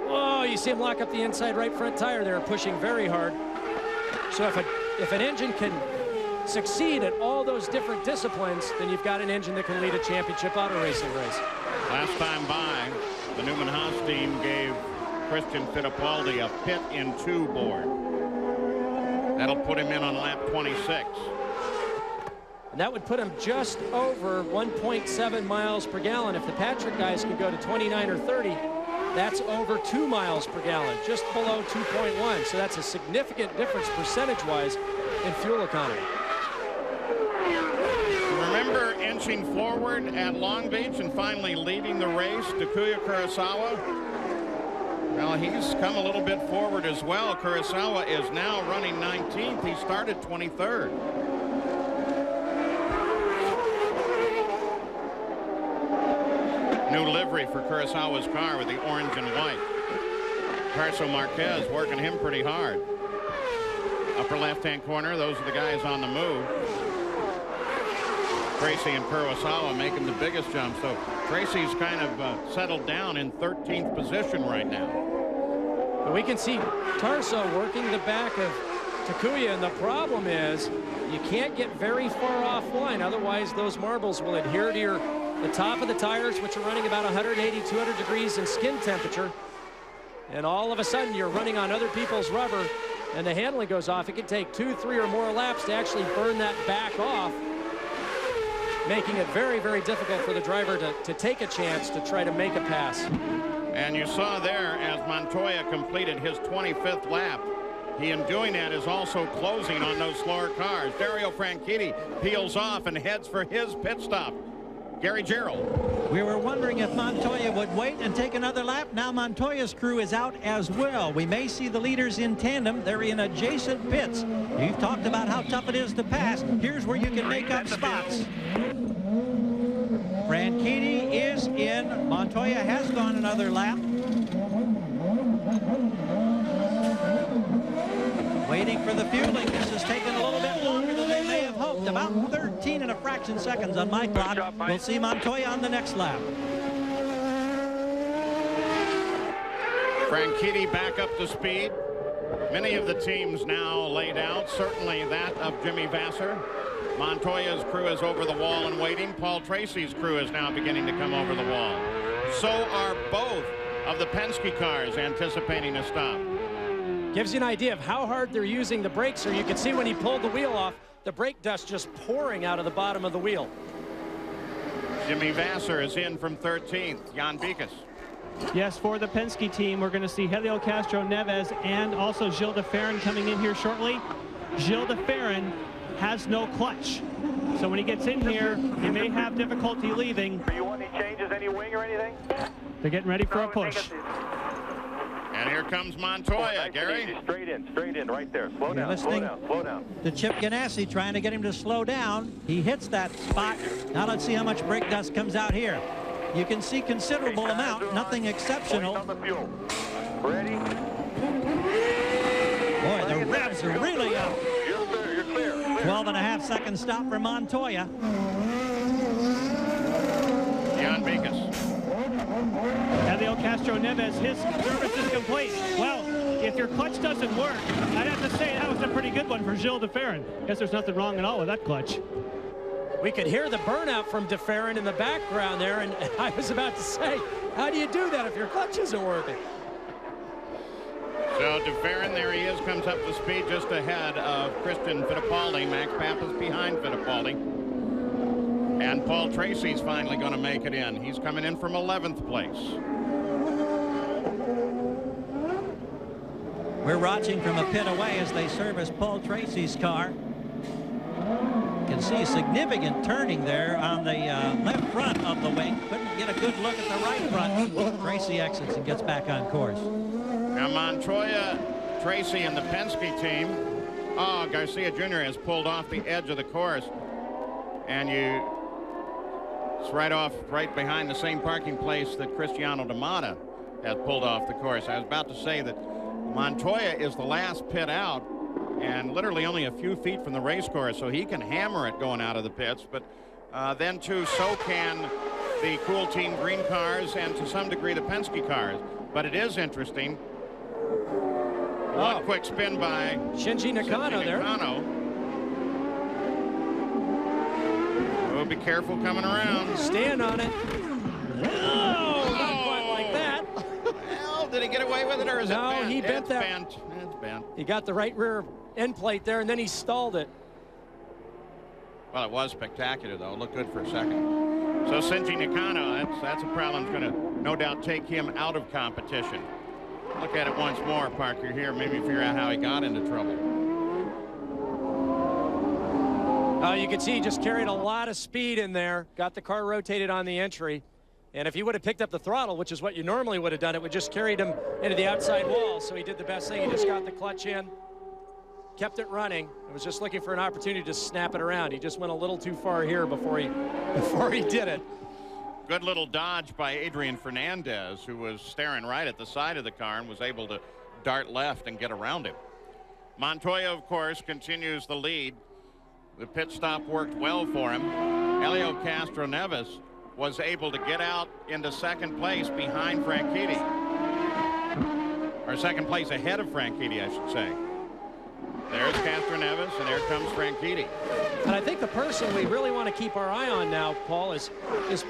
whoa, you see them lock up the inside right front tire. They're pushing very hard. So if an engine can succeed at all those different disciplines, then you've got an engine that can lead a championship auto racing race. Last time by, the Newman Haas team gave Christian Fittipaldi a pit in 2 board. That'll put him in on lap 26. And that would put him just over 1.7 miles per gallon. If the Patrick guys could go to 29 or 30, that's over 2 miles per gallon, just below 2.1. So that's a significant difference percentage-wise in fuel economy. Remember inching forward at Long Beach and finally leading the race, Takuya Kurosawa? Well, he's come a little bit forward as well. Kurosawa is now running 19th. He started 23rd. New livery for Kurosawa's car with the orange and white. Carso Marquez working him pretty hard. Upper left-hand corner, those are the guys on the move. Tracy and Kurosawa making the biggest jump. So Tracy's kind of settled down in 13th position right now. But we can see Tarso working the back of Takuya, and the problem is you can't get very far offline, otherwise those marbles will adhere to the top of the tires, which are running about 180, 200 degrees in skin temperature, and all of a sudden you're running on other people's rubber and the handling goes off. It can take 2, 3 or more laps to actually burn that back off, making it very, very difficult for the driver to take a chance to try to make a pass. And you saw there as Montoya completed his 25th lap, he in doing that is also closing on those slower cars. Dario Franchitti peels off and heads for his pit stop. Gary Gerald. We were wondering if Montoya would wait and take another lap. Now Montoya's crew is out as well. We may see the leaders in tandem. They're in adjacent pits. You've talked about how tough it is to pass. Here's where you can make up spots. Franchitti is in. Montoya has gone another lap. Waiting for the fueling. This has taken a little bit longer than they may have hoped. About 13 and a fraction seconds on my clock. We'll see Montoya on the next lap. Franchitti back up to speed. Many of the teams now laid out, certainly that of Jimmy Vasser. Montoya's crew is over the wall and waiting. Paul Tracy's crew is now beginning to come over the wall. So are both of the Penske cars anticipating a stop. Gives you an idea of how hard they're using the brakes, or you can see when he pulled the wheel off, the brake dust just pouring out of the bottom of the wheel. Jimmy Vasser is in from 13th. Jan Bikas. Yes, for the Penske team, we're going to see Helio Castroneves and also Gilles de Ferran coming in here shortly. Gilles de Ferran has no clutch, so when he gets in here, he may have difficulty leaving. Do you want any changes, any wing or anything? They're getting ready for a push. And here comes Montoya, Gary. Straight in, right there. Slow You're down, slow listening down, slow down. to Chip Ganassi trying to get him to slow down. He hits that spot. Now let's see how much brake dust comes out here. You can see considerable amount, nothing exceptional. On the fuel. Ready? Boy, the revs are really up. You're clear. 12 and a half second stop for Montoya. Jan Bikas. Helio Castroneves, his service is complete. Well, if your clutch doesn't work, I'd have to say that was a pretty good one for Gilles de Ferran. Guess there's nothing wrong at all with that clutch. We could hear the burnout from de Ferran in the background there, and I was about to say, how do you do that if your clutch isn't working? So de Ferran, there he is, comes up to speed just ahead of Christian Fittipaldi. Max Pappas behind Fittipaldi. And Paul Tracy's finally going to make it in. He's coming in from 11th place. We're watching from a pit away as they service Paul Tracy's car. You can see significant turning there on the left front of the wing. Couldn't get a good look at the right front. Tracy exits and gets back on course. Now Montoya, Tracy, and the Penske team. Oh, Garcia Jr. has pulled off the edge of the course. And it's right behind the same parking place that Cristiano D'Amata has pulled off the course. I was about to say that Montoya is the last pit out and literally only a few feet from the race course, so he can hammer it going out of the pits. But then too, so can the Cool Team Green cars and to some degree the Penske cars. But it is interesting. One quick spin by Shinji Nakano there. Oh, be careful coming around. Stand on it. Oh, not quite like that. Well, did he get away with it, or is it bent? No, he bent that. It's bent. He got the right rear end plate there, and then he stalled it. Well, it was spectacular, though. It looked good for a second. So Shinji Nakano, that's a problem. It's going to no doubt take him out of competition. Look at it once more, Parker, here. Maybe figure out how he got into trouble. You can see he just carried a lot of speed in there, got the car rotated on the entry, and if he would have picked up the throttle, which is what you normally would have done, it would just carried him into the outside wall. So he did the best thing. He just got the clutch in, kept it running. He was just looking for an opportunity to snap it around. He just went a little too far here before he did it. Good little dodge by Adrian Fernandez, who was staring right at the side of the car and was able to dart left and get around him. Montoya, of course, continues the lead. The pit stop worked well for him. Helio Castroneves was able to get out into second place behind Franchitti. Or second place ahead of Franchitti, I should say. There's Castroneves, and there comes Franchitti. And I think the person we really want to keep our eye on now, Paul, is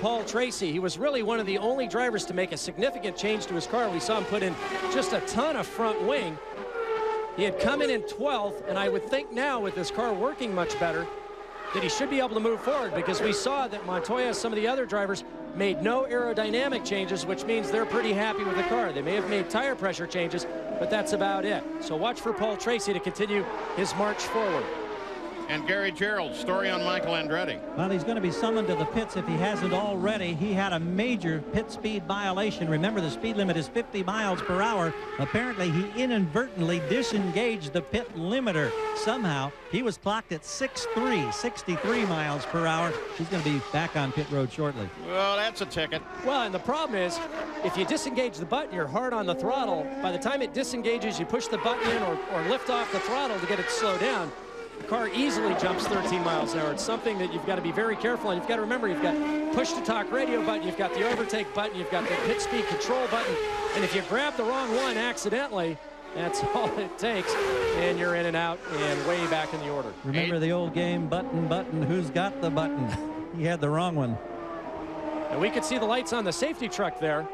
Paul Tracy. He was really one of the only drivers to make a significant change to his car. We saw him put in just a ton of front wing. He had come in 12th, and I would think now with this car working much better that he should be able to move forward, because we saw that Montoya, some of the other drivers, made no aerodynamic changes, which means they're pretty happy with the car. They may have made tire pressure changes, but that's about it. So watch for Paul Tracy to continue his march forward. And Gary Gerald, story on Michael Andretti. Well, he's going to be summoned to the pits if he hasn't already. He had a major pit speed violation. Remember, the speed limit is 50 miles per hour. Apparently, he inadvertently disengaged the pit limiter. Somehow, he was clocked at 6.3, 63 miles per hour. He's going to be back on pit road shortly. Well, that's a ticket. Well, and the problem is, if you disengage the button, you're hard on the throttle. By the time it disengages, you push the button in or lift off the throttle to get it to slow down. The car easily jumps 13 miles an hour. It's something that you've got to be very careful, and you've got to remember, you've got push-to-talk radio button, you've got the overtake button, you've got the pit speed control button, and if you grab the wrong one accidentally, that's all it takes, and you're in and out and way back in the order. Remember the old game, button, button, who's got the button? He had the wrong one. And we could see the lights on the safety truck there.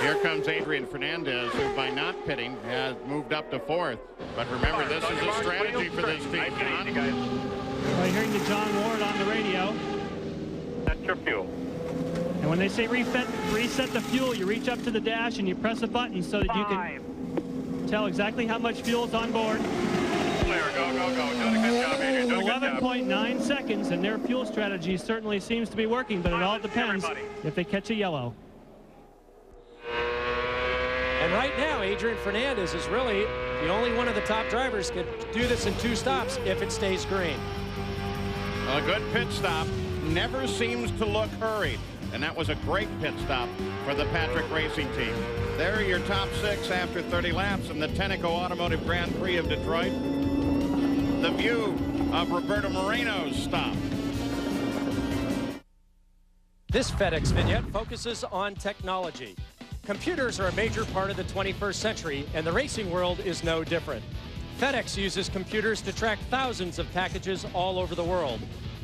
Here comes Adrian Fernandez, who by not pitting has moved up to 4th. But remember, this is a strategy for this team, John. We're hearing to John Ward on the radio. That's your fuel. And when they say reset the fuel, you reach up to the dash and you press a button so that you can tell exactly how much fuel is on board. Clear, go, go, go. Doing a good job, Adrian. Doing a good job. 11.9 seconds, and their fuel strategy certainly seems to be working, but it all depends if they catch a yellow. And right now, Adrian Fernandez is really the only one of the top drivers could do this in 2 stops if it stays green. A good pit stop never seems to look hurried. And that was a great pit stop for the Patrick Racing team. There are your top 6 after 30 laps in the Tenneco Automotive Grand Prix of Detroit. The view of Roberto Moreno's stop. This FedEx vignette focuses on technology. Computers are a major part of the 21st century, and the racing world is no different. FedEx uses computers to track thousands of packages all over the world.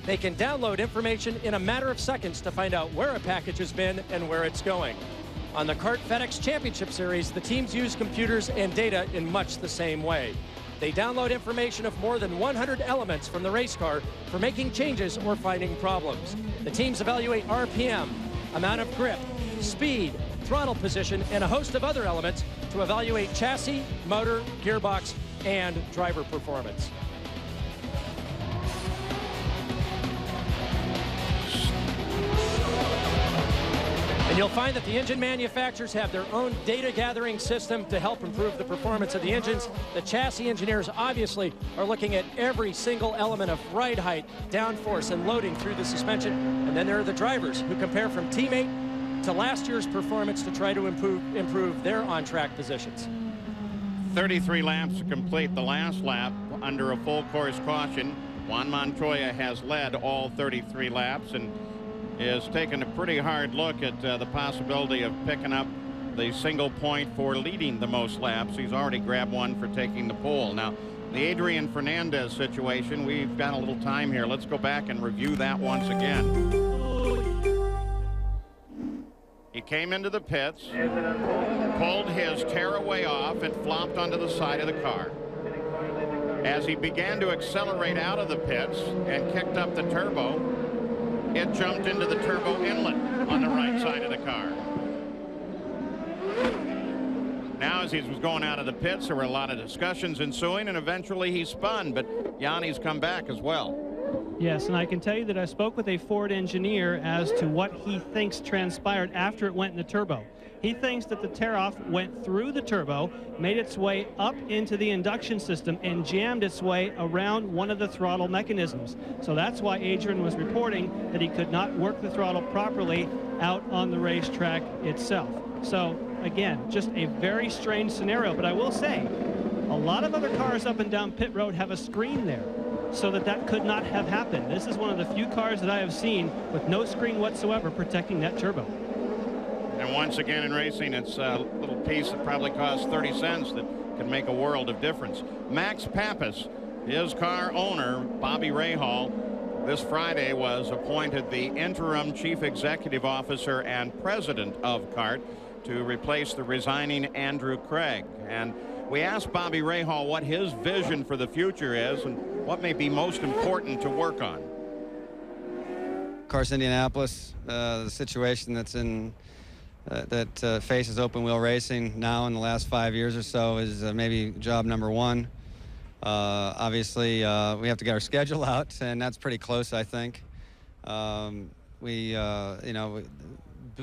They can download information in a matter of seconds to find out where a package has been and where it's going. On the CART FedEx Championship Series, the teams use computers and data in much the same way. They download information of more than 100 elements from the race car for making changes or finding problems. The teams evaluate RPM, amount of grip, speed, throttle position, and a host of other elements to evaluate chassis, motor, gearbox, and driver performance. And you'll find that the engine manufacturers have their own data gathering system to help improve the performance of the engines. The chassis engineers obviously are looking at every single element of ride height, downforce, and loading through the suspension. And then there are the drivers who compare from teammate to last year's performance to try to improve their on-track positions. 33 laps to complete the last lap under a full course caution. Juan Montoya has led all 33 laps and is taking a pretty hard look at the possibility of picking up the single point for leading the most laps. He's already grabbed one for taking the pole. Now, the Adrian Fernandez situation, we've got a little time here. Let's go back and review that once again. He came into the pits, pulled his tearaway off, and flopped onto the side of the car. As he began to accelerate out of the pits and kicked up the turbo, it jumped into the turbo inlet on the right side of the car. Now, as he was going out of the pits, there were a lot of discussions ensuing, and eventually he spun, but Yanni's come back as well. Yes, and I can tell you that I spoke with a Ford engineer as to what he thinks transpired after it went in the turbo. He thinks that the tear-off went through the turbo, made its way up into the induction system, and jammed its way around one of the throttle mechanisms. So that's why Adrian was reporting that he could not work the throttle properly out on the racetrack itself. So, again, just a very strange scenario. But I will say, a lot of other cars up and down pit road have a screen there, so that could not have happened. This is one of the few cars that I have seen with no screen whatsoever protecting that turbo. And once again in racing, it's a little piece that probably costs 30 cents that can make a world of difference. Max Pappas, his car owner, Bobby Rahal, this Friday was appointed the interim chief executive officer and president of CART to replace the resigning Andrew Craig. And we asked Bobby Rahal what his vision for the future is and what may be most important to work on. Of course, Indianapolis, the situation that's in that faces open wheel racing now in the last 5 years or so is maybe job number one. Obviously, we have to get our schedule out, and that's pretty close, I think.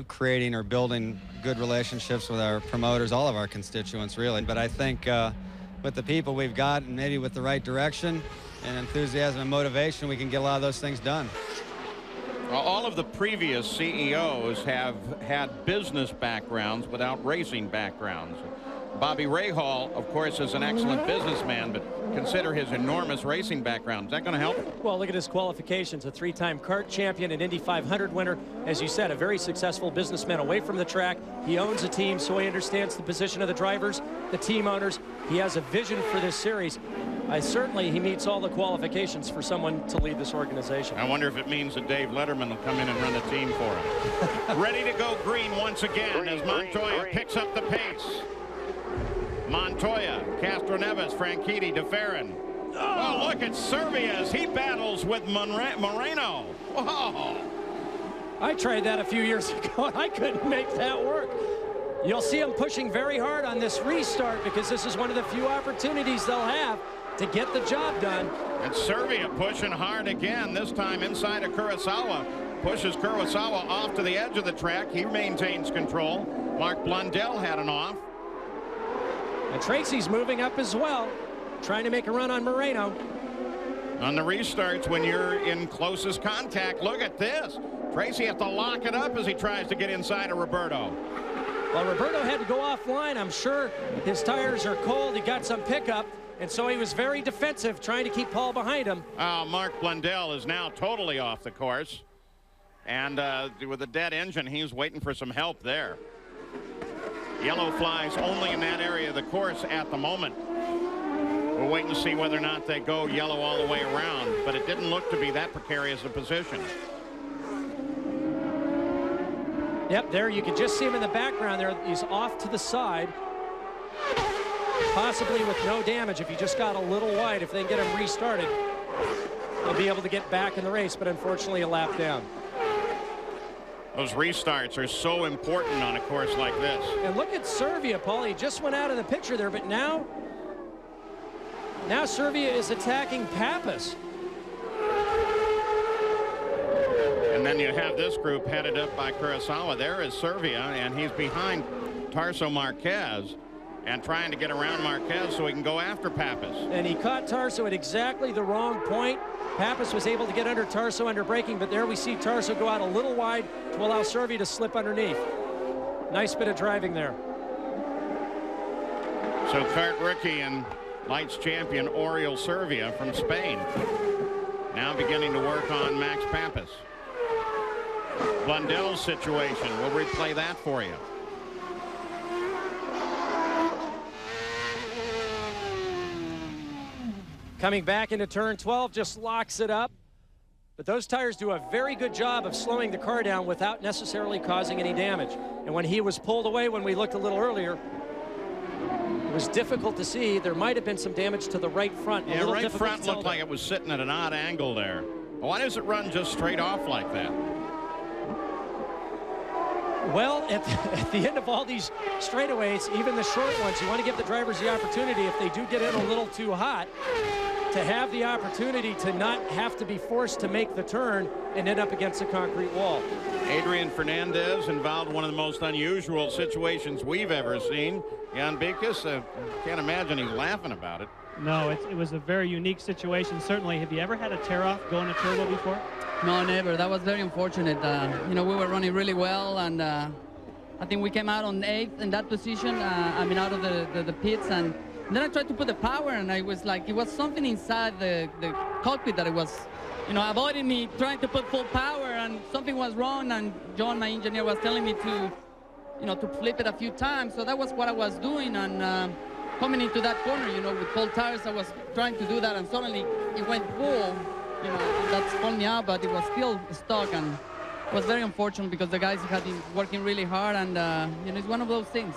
Creating or building good relationships with our promoters, all of our constituents, really. But I think with the people we've got, and maybe with the right direction and enthusiasm and motivation, we can get a lot of those things done. All of the previous CEOs have had business backgrounds without racing backgrounds. Bobby Rahal, of course, is an excellent businessman, but consider his enormous racing background. Is that going to help? Well, look at his qualifications. A three-time CART champion, an Indy 500 winner. As you said, a very successful businessman away from the track. He owns a team, so he understands the position of the drivers, the team owners. He has a vision for this series. Certainly, he meets all the qualifications for someone to lead this organization. I wonder if it means that Dave Letterman will come in and run the team for him. Ready to go green once again as Montoya picks up the pace. Montoya, Castroneves, Franchitti, DeFerrin. Oh, look at Serbia as he battles with Moreno. Whoa. I tried that a few years ago, and I couldn't make that work. You'll see him pushing very hard on this restart because this is one of the few opportunities they'll have to get the job done. And Serbia pushing hard again, this time inside of Kurosawa. Pushes Kurosawa off to the edge of the track. He maintains control. Mark Blundell had an off. And Tracy's moving up as well, trying to make a run on Moreno. On the restarts, when you're in closest contact, look at this. Tracy has to lock it up as he tries to get inside of Roberto. Well, Roberto had to go offline. I'm sure his tires are cold. He got some pickup, and so he was very defensive, trying to keep Paul behind him. Mark Blundell is now totally off the course. And with a dead engine, he's waiting for some help there. Yellow flies only in that area of the course at the moment. We're waiting to see whether or not they go yellow all the way around, but it didn't look to be that precarious a position. Yep, there you can just see him in the background there. He's off to the side, possibly with no damage. If he just got a little wide, if they can get him restarted, they'll be able to get back in the race, but unfortunately a lap down. Those restarts are so important on a course like this. And look at Serbia, Paul. He just went out of the picture there, but now Serbia is attacking Pappas. And then you have this group headed up by Kurosawa. There is Serbia, and he's behind Tarso Marquez and trying to get around Marquez so he can go after Pappas. And he caught Tarso at exactly the wrong point. Pappas was able to get under Tarso under braking, but there we see Tarso go out a little wide to allow Serbia to slip underneath. Nice bit of driving there. So CART rookie and Lights champion Oriol Servia from Spain now beginning to work on Max Pappas. Blundell's situation, we'll replay that for you. Coming back into turn 12, just locks it up. But those tires do a very good job of slowing the car down without necessarily causing any damage. And when he was pulled away, when we looked a little earlier, it was difficult to see. There might have been some damage to the right front. Yeah, right front looked like it was sitting at an odd angle there. Why does it run just straight off like that? Well, at the end of all these straightaways, even the short ones, you want to give the drivers the opportunity if they do get in a little too hot to have the opportunity to not have to be forced to make the turn and end up against a concrete wall. Adrian Fernandez involved in one of the most unusual situations we've ever seen. Jan Beekes, can't imagine he's laughing about it. No, it was a very unique situation. Certainly. Have you ever had a tear-off going to turbo before? No, never. That was very unfortunate. You know, we were running really well, and I think we came out on 8th in that position. I mean, out of the pits, and then I tried to put the power, and I was like, it was something inside the cockpit that it was, you know, avoiding me trying to put full power, and something was wrong, and John, my engineer, was telling me to, you know, to flip it a few times. So that was what I was doing, and coming into that corner, you know, with cold tires, I was trying to do that, and suddenly it went full. You know, that spun me out, but it was still stuck, and it was very unfortunate because the guys had been working really hard, and you know, it's one of those things.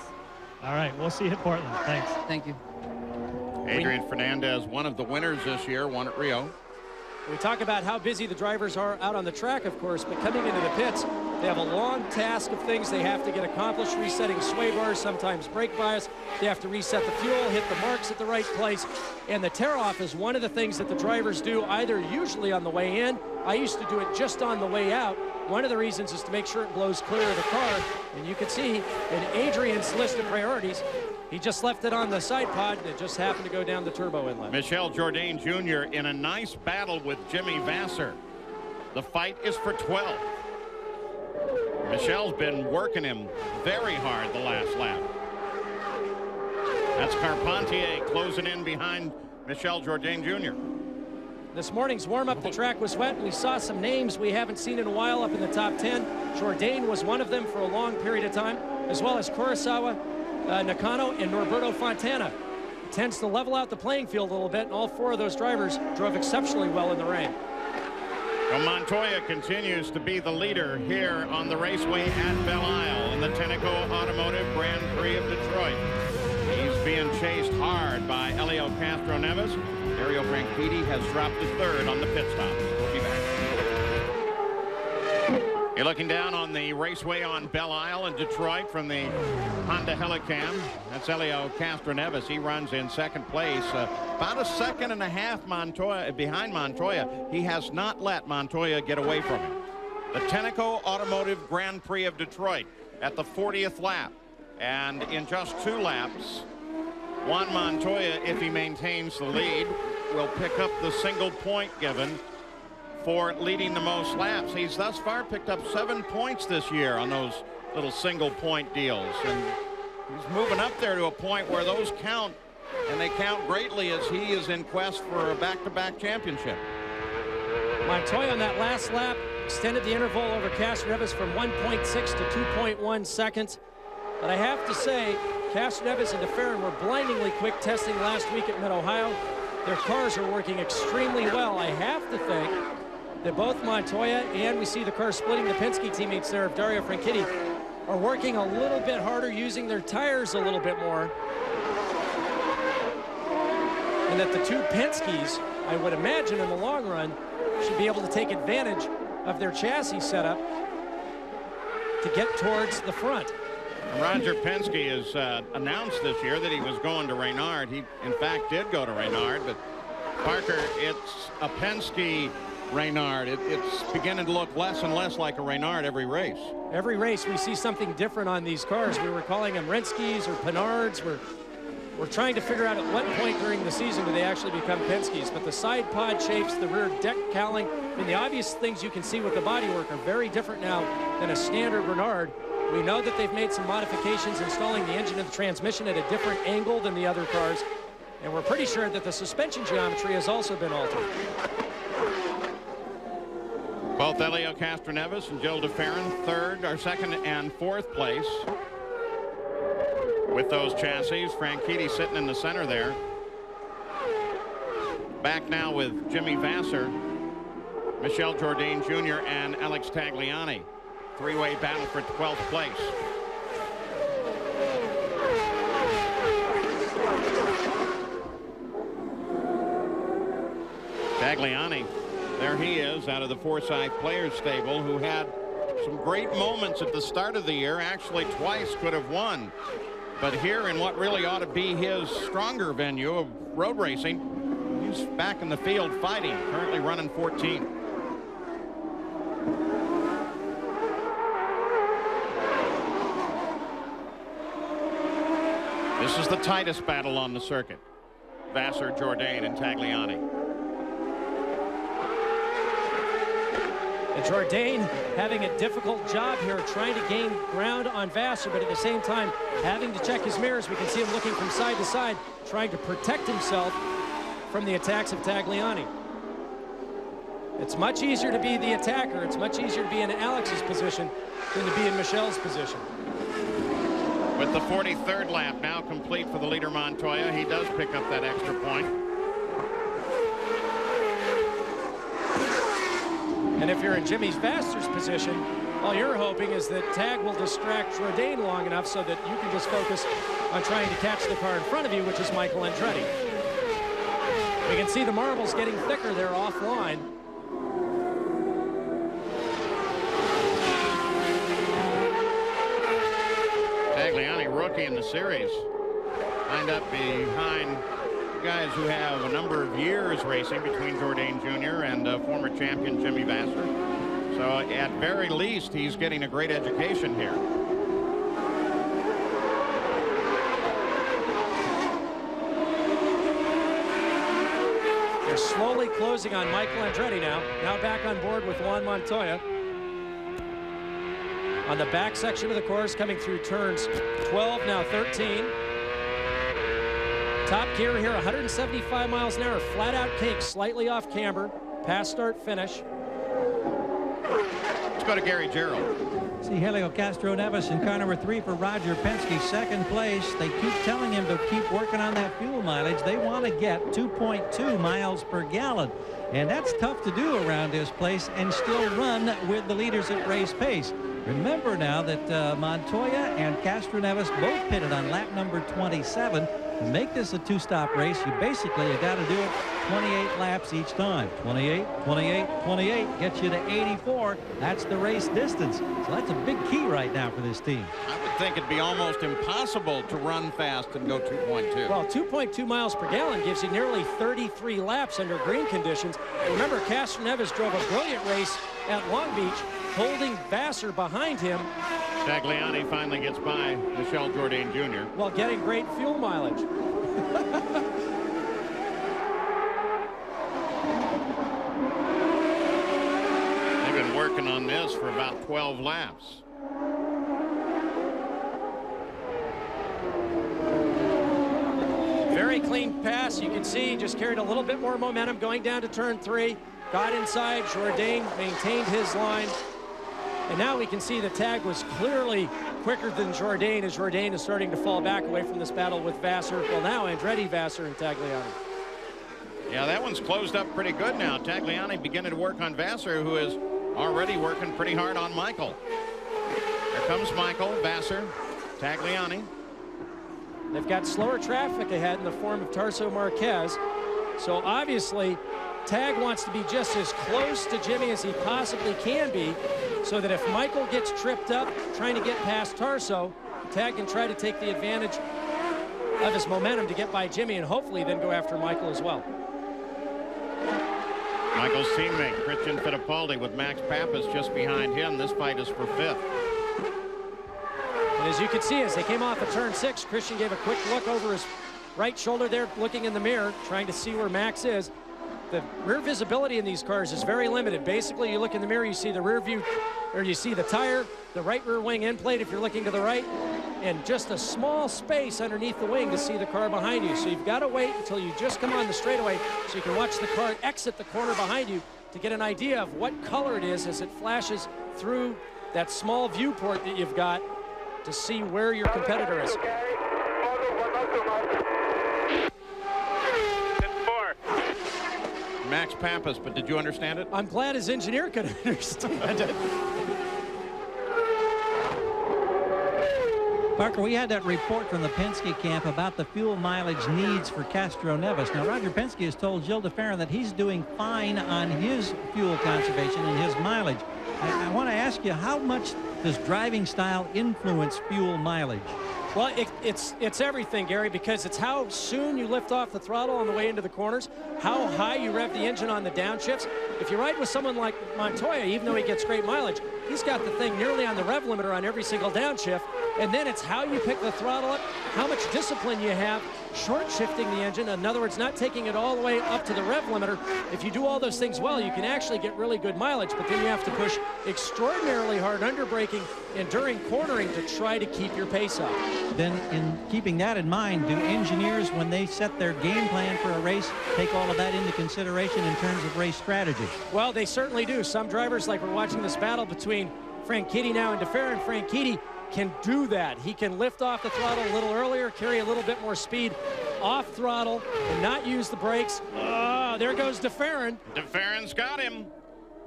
All right, we'll see you at Portland. Thanks. Thank you. Adrian Fernandez, one of the winners this year, won at Rio. We talk about how busy the drivers are out on the track, of course, but coming into the pits, they have a long task of things they have to get accomplished, resetting sway bars, sometimes brake bias. They have to reset the fuel, hit the marks at the right place. And the tear-off is one of the things that the drivers do either usually on the way in. I used to do it just on the way out. One of the reasons is to make sure it blows clear of the car. And you can see in Adrian's list of priorities, he just left it on the side pod, and it just happened to go down the turbo inlet. Michel Jourdain Jr. in a nice battle with Jimmy Vasser. The fight is for 12. Michel's been working him very hard the last lap. That's Carpentier closing in behind Michel Jourdain Jr. This morning's warm-up, the track was wet. We saw some names we haven't seen in a while up in the top 10. Jourdain was one of them for a long period of time, as well as Kurosawa, Nakano, and Norberto Fontana. It tends to level out the playing field a little bit, and all 4 of those drivers drove exceptionally well in the rain. Well, Montoya continues to be the leader here on the raceway at Belle Isle in the Tenneco Automotive Grand Prix of Detroit. He's being chased hard by Elio Castroneves. Dario Franchitti has dropped to 3rd on the pit stop. We'll be back. You're looking down on the raceway on Belle Isle in Detroit from the Honda Helicam. That's Elio Castroneves. He runs in 2nd place. About a 2.5 Montoya behind Montoya. He has not let Montoya get away from him. The Tenneco Automotive Grand Prix of Detroit at the 40th lap. And in just 2 laps, Juan Montoya, if he maintains the lead, will pick up the single point given for leading the most laps. He's thus far picked up 7 points this year on those little single point deals. And he's moving up there to a point where those count, and they count greatly as he is in quest for a back-to-back championship. Montoya on that last lap extended the interval over Castroneves from 1.6 to 2.1 seconds. But I have to say, Castroneves and DeFerrin were blindingly quick testing last week at Mid-Ohio. Their cars are working extremely well. I have to think that both Montoya and we see the car splitting the Penske teammates there of Dario Franchitti are working a little bit harder, using their tires a little bit more. And that the 2 Penskes, I would imagine in the long run, should be able to take advantage of their chassis setup to get towards the front. Roger Penske has announced this year that he was going to Reynard. He, in fact, did go to Reynard, but Parker, it's a Penske Reynard. It's beginning to look less and less like a Reynard every race. Every race we see something different on these cars. We were calling them Renskis or Pinards. We're trying to figure out at what point during the season do they actually become Penskes. But the side pod shapes, the rear deck cowling, and the obvious things you can see with the bodywork are very different now than a standard Renard. We know that they've made some modifications, installing the engine and the transmission at a different angle than the other cars. And we're pretty sure that the suspension geometry has also been altered. Both Elio Castroneves and Gilles DeFerrin, 2nd and 4th place with those chassis. Franchitti sitting in the center there. Back now with Jimmy Vasser, Michel Jourdain Jr. and Alex Tagliani. 3-way battle for 12th place. Tagliani, there he is out of the Forsyth Players stable, who had some great moments at the start of the year. Actually twice could have won, but here in what really ought to be his stronger venue of road racing, He's back in the field fighting, currently running 14. This is the tightest battle on the circuit. Vassar, Jourdain, and Tagliani. And Jourdain having a difficult job here trying to gain ground on Vassar, but at the same time having to check his mirrors. We can see him looking from side to side, trying to protect himself from the attacks of Tagliani. It's much easier to be the attacker. It's much easier to be in Alex's position than to be in Michel's position. With the 43rd lap now complete for the leader Montoya, he does pick up that extra point. And if you're in Jimmy Vasser's position, all you're hoping is that Tag will distract Jourdain long enough so that you can just focus on trying to catch the car in front of you, which is Michael Andretti. We can see the marbles getting thicker there offline. Tagliani, rookie in the series, lined up behind guys who have a number of years racing between Jourdain Jr. and former champion Jimmy Vasser. So at very least, he's getting a great education here. They're slowly closing on Michael Andretti now. Now back on board with Juan Montoya. On the back section of the course, coming through turns 12, now 13. Top gear here, 175 miles an hour, flat out kink, slightly off camber, pass, start, finish. Let's go to Gary Gerald. See Helio Castroneves in car number 3 for Roger Penske, second place. They keep telling him to keep working on that fuel mileage. They want to get 2.2 miles per gallon. And that's tough to do around this place and still run with the leaders at race pace. Remember now that Montoya and Castroneves both pitted on lap number 27. To make this a two-stop race, you basically have got to do it 28 laps each time. 28, 28, 28 gets you to 84. That's the race distance. So that's a big key right now for this team. I would think it'd be almost impossible to run fast and go 2.2. Well, 2.2 miles per gallon gives you nearly 33 laps under green conditions. Remember, Castroneves drove a brilliant race at Long Beach, holding Vassar behind him. Tagliani finally gets by Michel Jourdain Jr. while getting great fuel mileage. They've been working on this for about 12 laps. Very clean pass. You can see just carried a little bit more momentum going down to turn 3. Got inside. Jourdain maintained his line. And now we can see the Tag was clearly quicker than Jourdain as Jourdain is starting to fall back away from this battle with Vassar. Well, now Andretti, Vassar, and Tagliani. Yeah, that one's closed up pretty good now. Tagliani beginning to work on Vassar, who is already working pretty hard on Michael. Here comes Michael, Vassar, Tagliani. They've got slower traffic ahead in the form of Tarso Marquez. So obviously, Tag wants to be just as close to Jimmy as he possibly can be, so that if Michael gets tripped up trying to get past Tarso, Tag can try to take the advantage of his momentum to get by Jimmy and hopefully then go after Michael as well. Michael's teammate, Christian Fittipaldi, with Max Pappas just behind him. This fight is for 5th. And as you can see, as they came off of turn 6, Christian gave a quick look over his right shoulder there, looking in the mirror, trying to see where Max is. The rear visibility in these cars is very limited. Basically, you look in the mirror, you see the rear view, or you see the tire, the right rear wing end plate if you're looking to the right, and just a small space underneath the wing to see the car behind you. So you've got to wait until you just come on the straightaway so you can watch the car exit the corner behind you to get an idea of what color it is as it flashes through that small viewport that you've got to see where your competitor is. Max Pappas, but did you understand it? I'm glad his engineer could understand it. Parker, we had that report from the Penske camp about the fuel mileage needs for Castroneves. Now, Roger Penske has told Gilles de Ferran that he's doing fine on his fuel conservation and his mileage. I want to ask you, how much does driving style influence fuel mileage? Well, it's everything, Gary, because it's how soon you lift off the throttle on the way into the corners, how high you rev the engine on the downshifts. If you ride with someone like Montoya, even though he gets great mileage, he's got the thing nearly on the rev limiter on every single downshift. And then it's how you pick the throttle up, how much discipline you have, short shifting the engine. In other words, not taking it all the way up to the rev limiter. If you do all those things well, you can actually get really good mileage, but then you have to push extraordinarily hard under braking and during cornering to try to keep your pace up. Then in keeping that in mind, do engineers, when they set their game plan for a race, take all of that into consideration in terms of race strategy? Well, they certainly do. Some drivers, like we're watching this battle between Franchitti now and DeFerrin, Franchitti can do that. He can lift off the throttle a little earlier, carry a little bit more speed off throttle, and not use the brakes. There goes DeFerrin. DeFerrin's got him.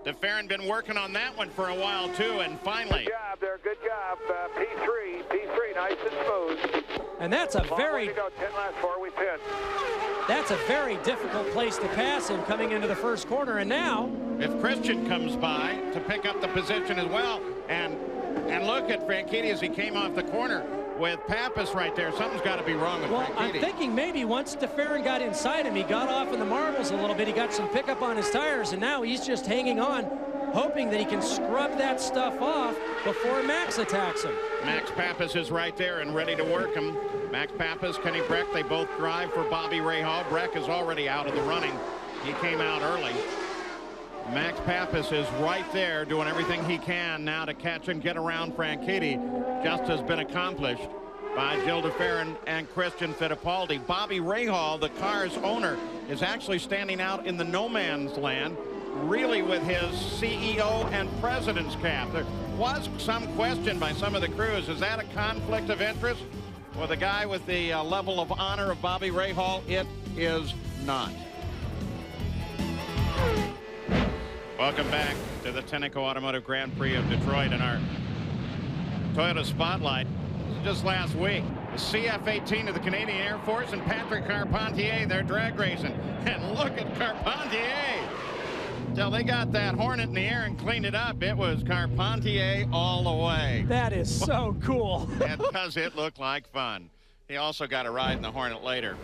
DeFerrin been working on that one for a while too, and finally. Good job there, good job. P3, nice and smooth. And that's a very. Go, 10 laps before we pit. That's a very difficult place to pass him coming into the first corner, and now. If Christian comes by to pick up the position as well, and look at Franchitti as he came off the corner with Pappas right there. Something's got to be wrong with Franchitti. I'm thinking maybe once DeFerrin got inside him, he got off in the marbles a little bit. He got some pickup on his tires, and now he's just hanging on, hoping that he can scrub that stuff off before Max attacks him. Max Pappas is right there and ready to work him. Max Pappas, Kenny Breck, they both drive for Bobby Rahal. Breck is already out of the running. He came out early. Max Pappas is right there doing everything he can now to catch and get around Franchitti. Just has been accomplished by Gil DeFerrin and Christian Fittipaldi. Bobby Rahal, the car's owner, is actually standing out in the no man's land, really with his CEO and president's cap. There was some question by some of the crews. Is that a conflict of interest with a guy with the level of honor of Bobby Rahal? It is not. Welcome back to the Tenneco Automotive Grand Prix of Detroit and our Toyota Spotlight. Just last week, the CF-18 of the Canadian Air Force and Patrick Carpentier, they're drag racing. And look at Carpentier. Till they got that Hornet in the air and cleaned it up, it was Carpentier all the way. That is so cool. And does it look like fun? He also got a ride in the Hornet later.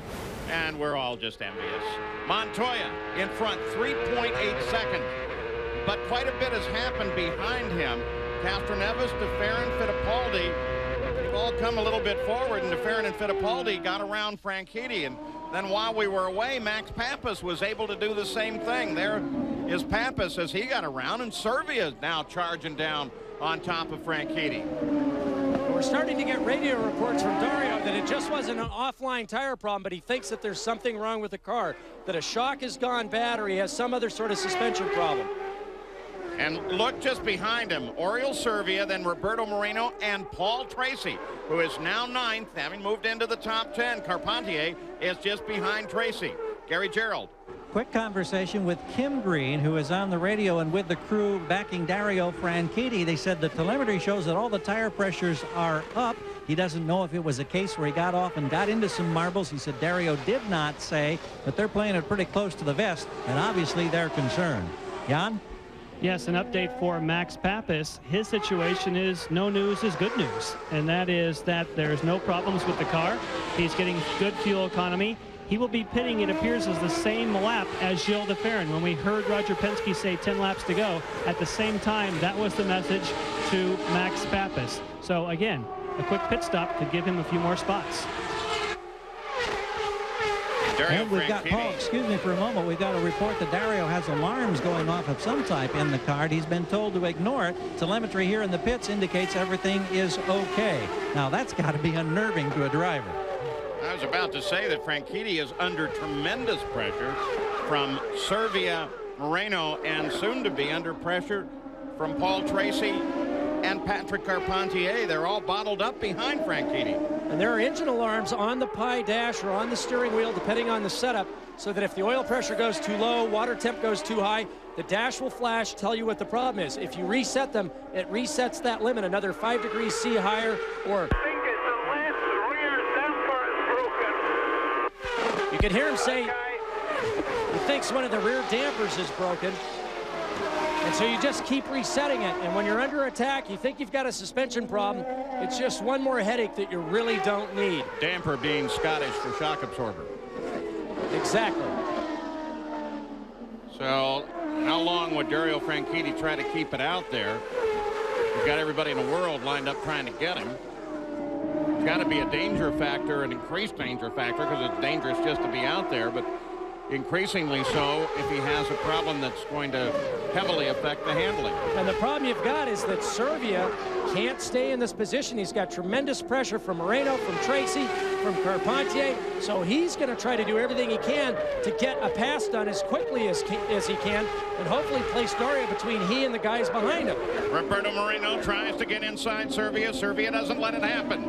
And we're all just envious. Montoya in front, 3.8 seconds. But quite a bit has happened behind him. Castroneves, DeFerrin, Fittipaldi, they've all come a little bit forward, and DeFerrin and Fittipaldi got around Franchitti. And then while we were away, Max Pappas was able to do the same thing. There is Pappas as he got around, and Servia is now charging down on top of Franchitti. We're starting to get radio reports from Dario that it just wasn't an offline tire problem, but he thinks that there's something wrong with the car, that a shock has gone bad or he has some other sort of suspension problem. And look just behind him, Oriol Servia, then Roberto Moreno, and Paul Tracy, who is now 9th, having moved into the top 10. Carpentier is just behind Tracy. Gary Gerald. Quick conversation with Kim Green, who is on the radio and with the crew backing Dario Franchitti. They said the telemetry shows that all the tire pressures are up. He doesn't know if it was a case where he got off and got into some marbles. He said Dario did not say, but they're playing it pretty close to the vest, and obviously they're concerned. Jan? Yes, an update for Max Pappas. His situation is no news is good news, and that is that there's no problems with the car. He's getting good fuel economy. He will be pitting, it appears, as the same lap as Gil DeFerrin. When we heard Roger Penske say 10 laps to go, at the same time, that was the message to Max Pappas. So again, a quick pit stop could give him a few more spots. And we've got, Paul, excuse me for a moment, we've got a report that Dario has alarms going off of some type in the car. He's been told to ignore it. Telemetry here in the pits indicates everything is okay. Now that's got to be unnerving to a driver. I was about to say that Franchitti is under tremendous pressure from Servia, Moreno, and soon to be under pressure from Paul Tracy and Patrick Carpentier. They're all bottled up behind Franchitti. And there are engine alarms on the Pi dash or on the steering wheel, depending on the setup, so that if the oil pressure goes too low, water temp goes too high, the dash will flash, tell you what the problem is. If you reset them, it resets that limit another 5 degrees C higher, or you can hear him say he thinks one of the rear dampers is broken. And so you just keep resetting it. And when you're under attack, you think you've got a suspension problem. It's just one more headache that you really don't need. Damper being Scottish for shock absorber. Exactly. So how long would Dario Franchitti try to keep it out there? He's got everybody in the world lined up trying to get him. It's got to be a danger factor, an increased danger factor, because it's dangerous just to be out there, but increasingly so if he has a problem that's going to heavily affect the handling. And the problem you've got is that Servia can't stay in this position. He's got tremendous pressure from Moreno, from Tracy, from Carpentier, so he's going to try to do everything he can to get a pass done as quickly as he can, and hopefully place Dario between he and the guys behind him. Roberto Moreno tries to get inside Servia. Servia doesn't let it happen.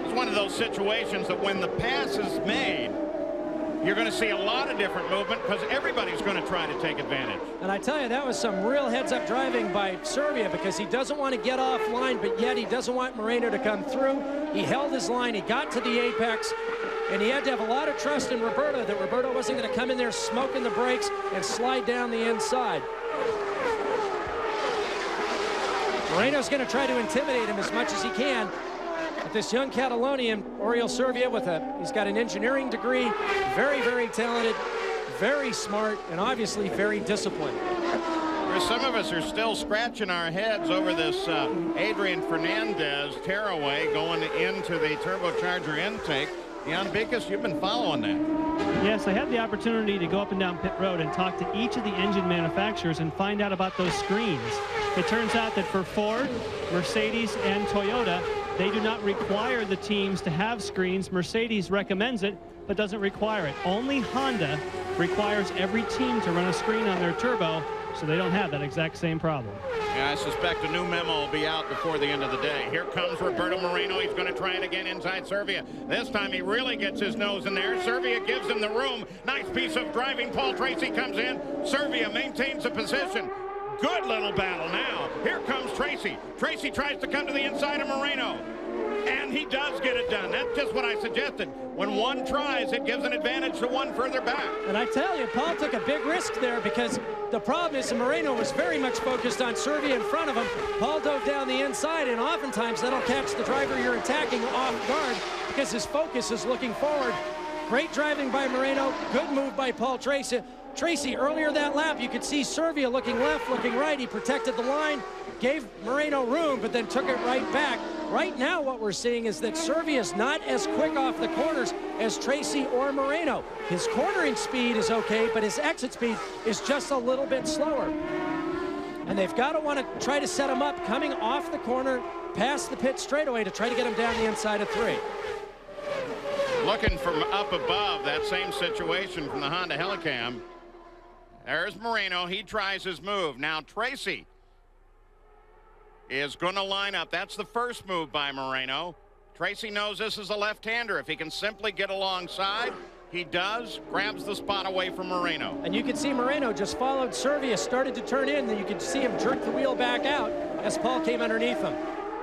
It's one of those situations that when the pass is made, you're going to see a lot of different movement because everybody's going to try to take advantage. And I tell you, that was some real heads-up driving by Servia, because he doesn't want to get offline, but yet he doesn't want Moreno to come through. He held his line, he got to the apex, and he had to have a lot of trust in Roberto that Roberto wasn't going to come in there smoking the brakes and slide down the inside. Moreno's going to try to intimidate him as much as he can. But this young Catalonian, Oriol Servia, he's got an engineering degree, very, very talented, very smart, and obviously very disciplined. Some of us are still scratching our heads over this Adrian Fernandez tearaway going into the turbocharger intake. Jan Bikas, you've been following that. Yes, I had the opportunity to go up and down pit road and talk to each of the engine manufacturers and find out about those screens. It turns out that for Ford, Mercedes, and Toyota, they do not require the teams to have screens. Mercedes recommends it, but doesn't require it. Only Honda requires every team to run a screen on their turbo, so they don't have that exact same problem. Yeah, I suspect a new memo will be out before the end of the day. Here comes Roberto Moreno. He's going to try it again inside Servia. This time he really gets his nose in there. Servia gives him the room. Nice piece of driving. Paul Tracy comes in. Servia maintains the position. Good little battle now. Here comes Tracy. Tracy tries to come to the inside of Moreno. And he does get it done. That's just what I suggested. When one tries, it gives an advantage to one further back. And I tell you, Paul took a big risk there, because the problem is that Moreno was very much focused on Servia in front of him. Paul dove down the inside, and oftentimes that'll catch the driver you're attacking off guard because his focus is looking forward. Great driving by Moreno. Good move by Paul Tracy. Earlier that lap, you could see Servia looking left, looking right. He protected the line, gave Moreno room, but then took it right back. Right now, what we're seeing is that Servia is not as quick off the corners as Tracy or Moreno. His cornering speed is okay, but his exit speed is just a little bit slower. And they've got to want to try to set him up coming off the corner, past the pit straightaway to try to get him down the inside of 3. Looking from up above, that same situation from the Honda Helicam. There's Moreno. He tries his move. Now Tracy is going to line up. That's the first move by Moreno. Tracy knows this is a left-hander. If he can simply get alongside, he does. Grabs the spot away from Moreno. And you can see Moreno just followed Servia, started to turn in, then you can see him jerk the wheel back out as Paul came underneath him.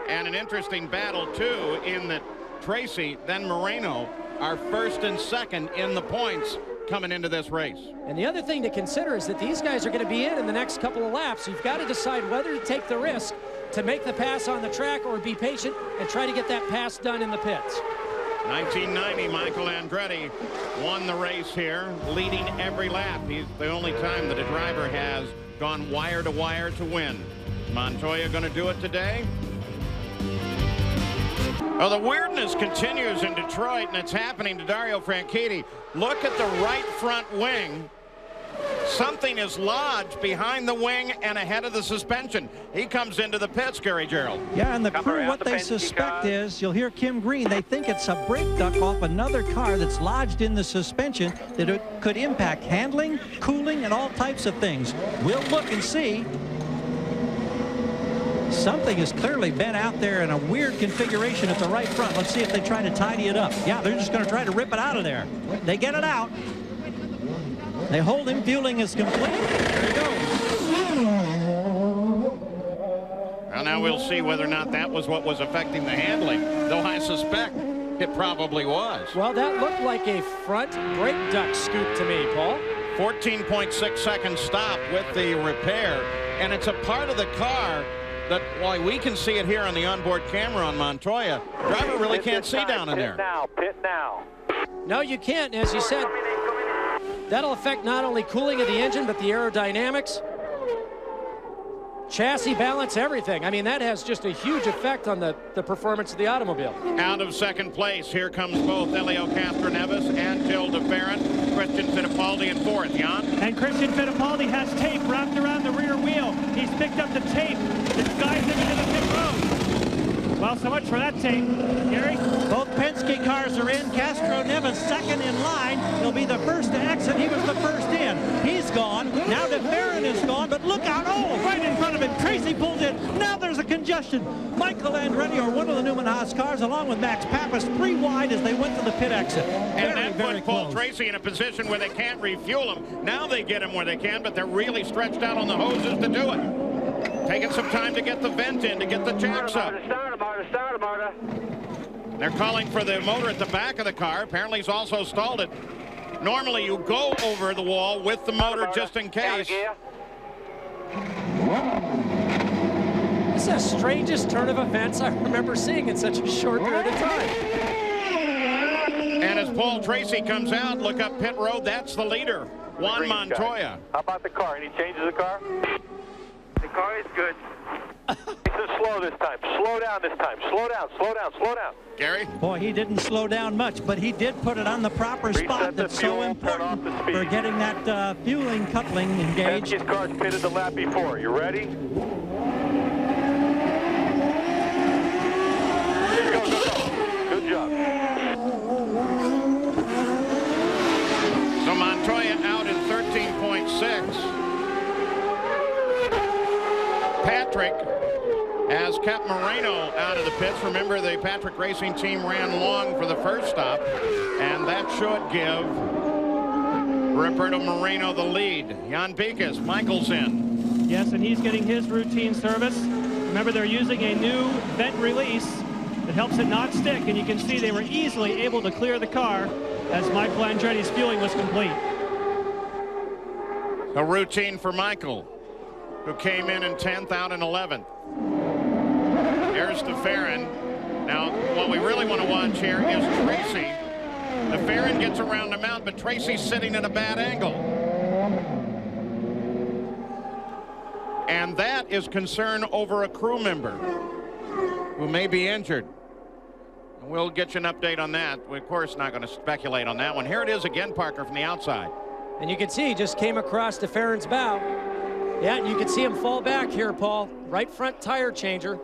And an interesting battle, too, in that Tracy, then Moreno, are first and second in the points coming into this race. And the other thing to consider is that these guys are going to be in the next couple of laps. You've got to decide whether to take the risk to make the pass on the track or be patient and try to get that pass done in the pits. 1990, Michael Andretti won the race here, leading every lap. He's the only time that a driver has gone wire to wire to win. Montoya going to do it today? Well, the weirdness continues in Detroit, and it's happening to Dario Franchitti. Look at the right front wing. Something is lodged behind the wing and ahead of the suspension. He comes into the pits, Gary Gerald. Yeah, and the crew, what they suspect is, you'll hear Kim Green, they think it's a brake duct off another car that's lodged in the suspension that it could impact handling, cooling, and all types of things. We'll look and see. Something has clearly been out there in a weird configuration at the right front. Let's see if they try to tidy it up. Yeah, they're just going to try to rip it out of there. They get it out. They hold him. Fueling is complete. There he goes. Well, now we'll see whether or not that was what was affecting the handling, though I suspect it probably was. Well, that looked like a front brake duct scoop to me, Paul. 14.6 second stop with the repair. and it's a part of the car that, while we can see it here on the onboard camera on Montoya, driver really can't see down in there. Pit now. No, you can't. As you said, that'll affect not only cooling of the engine, but the aerodynamics, chassis balance, everything. I mean, that has just a huge effect on the performance of the automobile. Out of second place, here comes both Helio Castroneves and Gil de Ferran. Christian Fittipaldi in fourth. Jan? And Christian Fittipaldi has tape wrapped around the rear wheel. He's picked up the tape that guides him into the pit road. Well, so much for that tape. Gary? Both Penske cars are in. Castroneves second in line. He'll be the first to exit. He was the first in. He's gone. Now de Ferran is gone, but look out. Oh, right in front of him. Tracy pulled in. Now there's a congestion. Michael Andretti, or one of the Newman Haas cars, along with Max Pappas, 3 wide as they went to the pit exit. And that very put Paul close. Tracy in a position where they can't refuel him. Now they get him where they can, but they're really stretched out on the hoses to do it. Taking some time to get the vent in, to get the jacks up. They're calling for the motor at the back of the car. Apparently he's also stalled it. Normally you go over the wall with the motor just in case. It's the strangest turn of events I remember seeing in such a short period of time. And as Paul Tracy comes out, look up pit road, that's the leader, Juan Montoya. How about the car? Any changes of the car? The car is good. It's slow this time. Slow down this time. Slow down, slow down, slow down. Gary? Boy, he didn't slow down much, but he did put it on the proper spot. That's so important for getting that fueling coupling engaged. His car's pitted the lap before. You ready? Go, go, go. Good job. So Montoya out in 13.6. Patrick has kept Moreno out of the pits. Remember, the Patrick Racing team ran long for the first stop, and that should give Roberto Moreno the lead. Jan Pikas, Michael's in. Yes, and he's getting his routine service. Remember, they're using a new vent release that helps it not stick, and you can see they were easily able to clear the car as Michael Andretti's fueling was complete. A routine for Michael, who came in 10th, out in 11th. Here's de Ferran. Now, what we really want to watch here is Tracy. De Ferran gets around the mount, but Tracy's sitting at a bad angle. And that is concern over a crew member who may be injured. We'll get you an update on that. We're, of course, not going to speculate on that one. Here it is again, Parker, from the outside. And you can see he just came across de Ferran's bow. Yeah, and you can see him fall back here, Paul. Right front tire changer.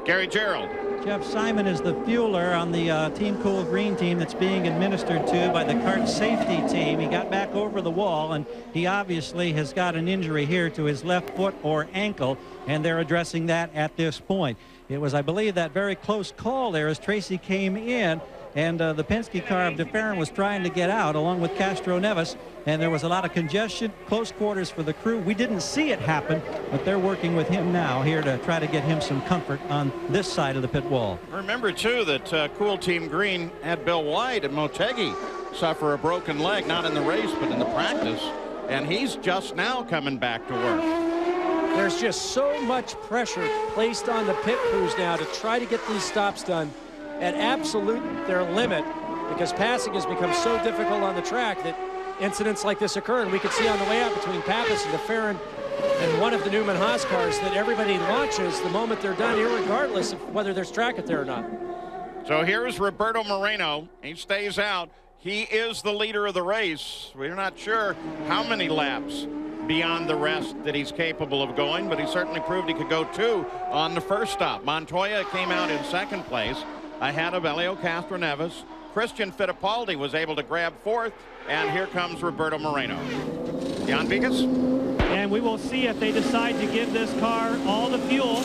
Gary Gerald. Jeff Simon is the fueler on the Team Cool Green team that's being administered to by the kart safety team. He got back over the wall, and he obviously has got an injury here to his left foot or ankle, and they're addressing that at this point. It was, I believe, that very close call there as Tracy came in, and the Penske car of de Ferran was trying to get out along with Castroneves, and there was a lot of congestion, close quarters for the crew. We didn't see it happen, but they're working with him now here to try to get him some comfort on this side of the pit wall. Remember, too, that Cool Team Green had Bill White and Motegi suffer a broken leg, not in the race, but in the practice, and he's just now coming back to work. There's just so much pressure placed on the pit crews now to try to get these stops done at absolute their limit, because passing has become so difficult on the track that incidents like this occur. And we could see on the way out between Pappas and de Ferran and one of the Newman Haas cars that everybody launches the moment they're done, irregardless of whether there's track there or not. So here's Roberto Moreno. He stays out. He is the leader of the race. We're not sure how many laps beyond the rest that he's capable of going, but he certainly proved he could go 2 on the first stop. Montoya came out in second place ahead of Helio Castroneves. Christian Fittipaldi was able to grab 4th, and here comes Roberto Moreno. Jan Pikas? And we will see if they decide to give this car all the fuel.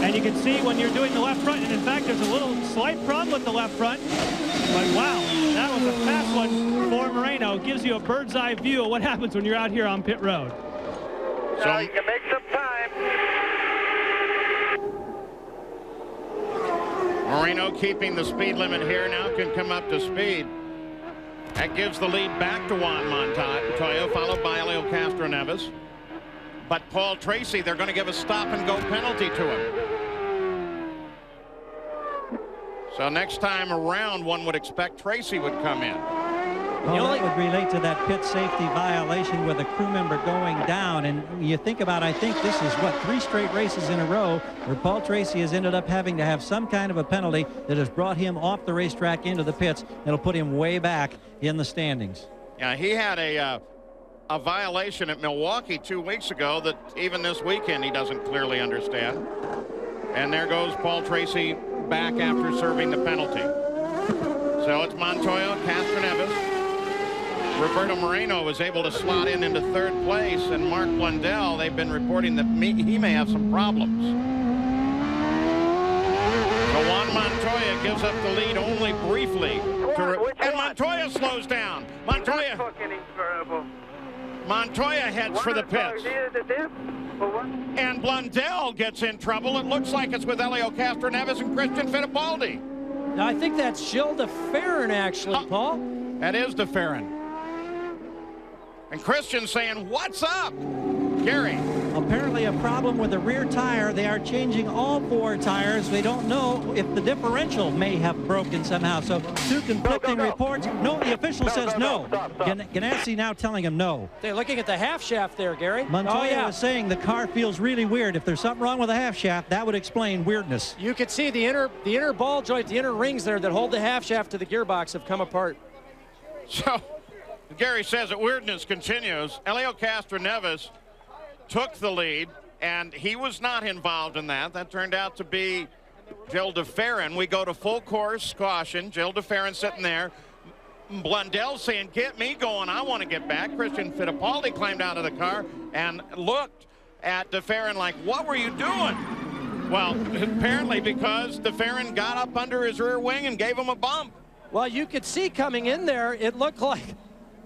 And you can see when you're doing the left front, and in fact there's a little slight problem with the left front, but wow, that was a fast one for Moreno. Gives you a bird's eye view of what happens when you're out here on pit road. So you can make some time. Moreno keeping the speed limit here, now can come up to speed. That gives the lead back to Juan Montoya, followed by Helio Castroneves. But Paul Tracy, they're going to give a stop-and-go penalty to him. So next time around, one would expect Tracy would come in. Well, that would relate to that pit safety violation with a crew member going down. And you think about, I think this is, what, 3 straight races in a row where Paul Tracy has ended up having to have some kind of a penalty that has brought him off the racetrack into the pits. It'll put him way back in the standings. Yeah, he had a violation at Milwaukee 2 weeks ago that even this weekend he doesn't clearly understand. And there goes Paul Tracy back after serving the penalty. So it's Montoya, Castroneves. Roberto Moreno was able to slot into 3rd place, and Mark Blundell, they've been reporting that he may have some problems. So Juan Montoya gives up the lead only briefly. And Montoya slows down. Montoya heads for the pits. And Blundell gets in trouble. It looks like it's with Helio Castroneves and Christian Fittipaldi. Now, I think that's Gilles de Ferran, actually, Paul. That is de Ferran. And Christian saying, "What's up?" Gary. Apparently a problem with the rear tire. They are changing all 4 tires. They don't know if the differential may have broken somehow. So 2 conflicting reports. No, the official says no. Ganassi now telling him no. They're looking at the half shaft there, Gary. Montoya was saying the car feels really weird. If there's something wrong with the half shaft, that would explain weirdness. You could see the inner ball joint, the inner rings there that hold the half shaft to the gearbox have come apart. So Gary says that weirdness continues. Helio Castroneves took the lead, and he was not involved in that. That turned out to be Gilles de Ferran. We go to full course caution. Gilles de Ferran sitting there. Blundell saying, "Get me going. I want to get back." Christian Fittipaldi climbed out of the car and looked at de Ferran like, "What were you doing?" Well, apparently because de Ferran got up under his rear wing and gave him a bump. Well, you could see coming in there, it looked like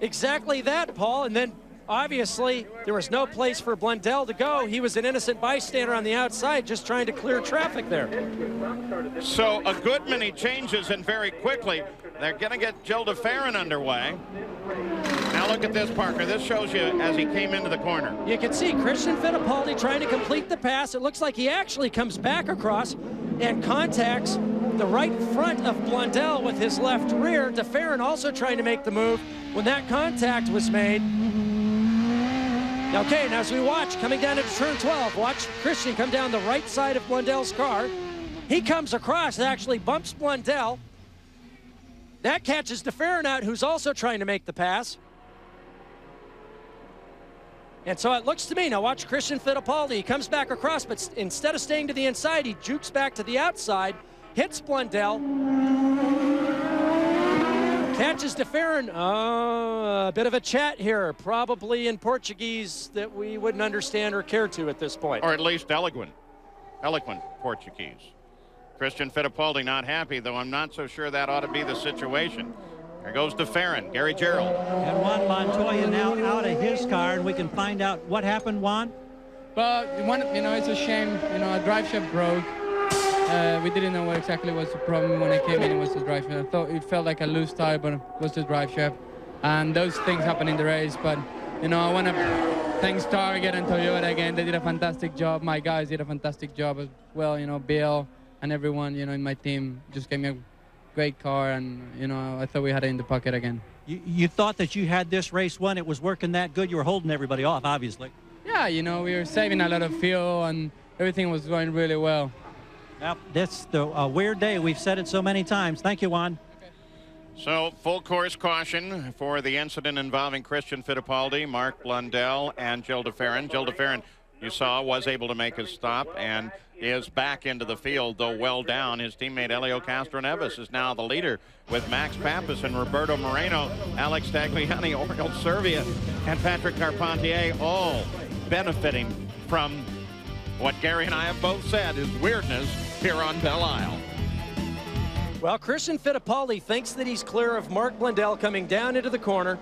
exactly that, Paul. And then obviously there was no place for Blundell to go. He was an innocent bystander on the outside just trying to clear traffic there. So a good many changes, and very quickly they're going to get Gilles de Ferran underway. Now look at this, Parker. This shows you as he came into the corner. You can see Christian Fittipaldi trying to complete the pass. It looks like he actually comes back across and contacts the right front of Blundell with his left rear. De Ferran also trying to make the move when that contact was made. Okay, now as we watch, coming down into turn 12, watch Christian come down the right side of Blundell's car. He comes across, actually bumps Blundell. That catches de Ferran out, who's also trying to make the pass. And so it looks to me, now watch Christian Fittipaldi, he comes back across, but instead of staying to the inside, he jukes back to the outside, hits Blundell, catches de Ferran. A bit of a chat here, probably in Portuguese that we wouldn't understand or care to at this point. Or at least eloquent Portuguese. Christian Fittipaldi not happy, though I'm not so sure that ought to be the situation. There goes de Ferran, Gary Gerald. And Juan Montoya now out of his car, and we can find out what happened, Juan. Well, it's a shame. A drive shaft broke. We didn't know what exactly was the problem when I came in. It was the drive shaft. I thought it felt like a loose tire, but it was the drive shaft. And those things happen in the race. But, I want to thank Target and Toyota again. They did a fantastic job. My guys did a fantastic job as well. Bill and everyone, in my team just gave me a great car, and I thought we had it in the pocket again. You thought that you had this race won. It was working that good. You were holding everybody off, obviously. Yeah, we were saving a lot of fuel, and everything was going really well. Well, that's a weird day. We've said it so many times. Thank you, Juan. Okay. So full course caution for the incident involving Christian Fittipaldi, Mark Blundell, and Gilles de Ferran. Gilles de Ferran, you saw, was able to make his stop and is back into the field, though well down. His teammate Helio Castroneves is now the leader with Max Pappas and Roberto Moreno, Alex Tagliani, Oriol Servia, and Patrick Carpentier, all benefiting from what Gary and I have both said is weirdness here on Belle Isle. Well, Christian Fittipaldi thinks that he's clear of Mark Blundell coming down into the corner.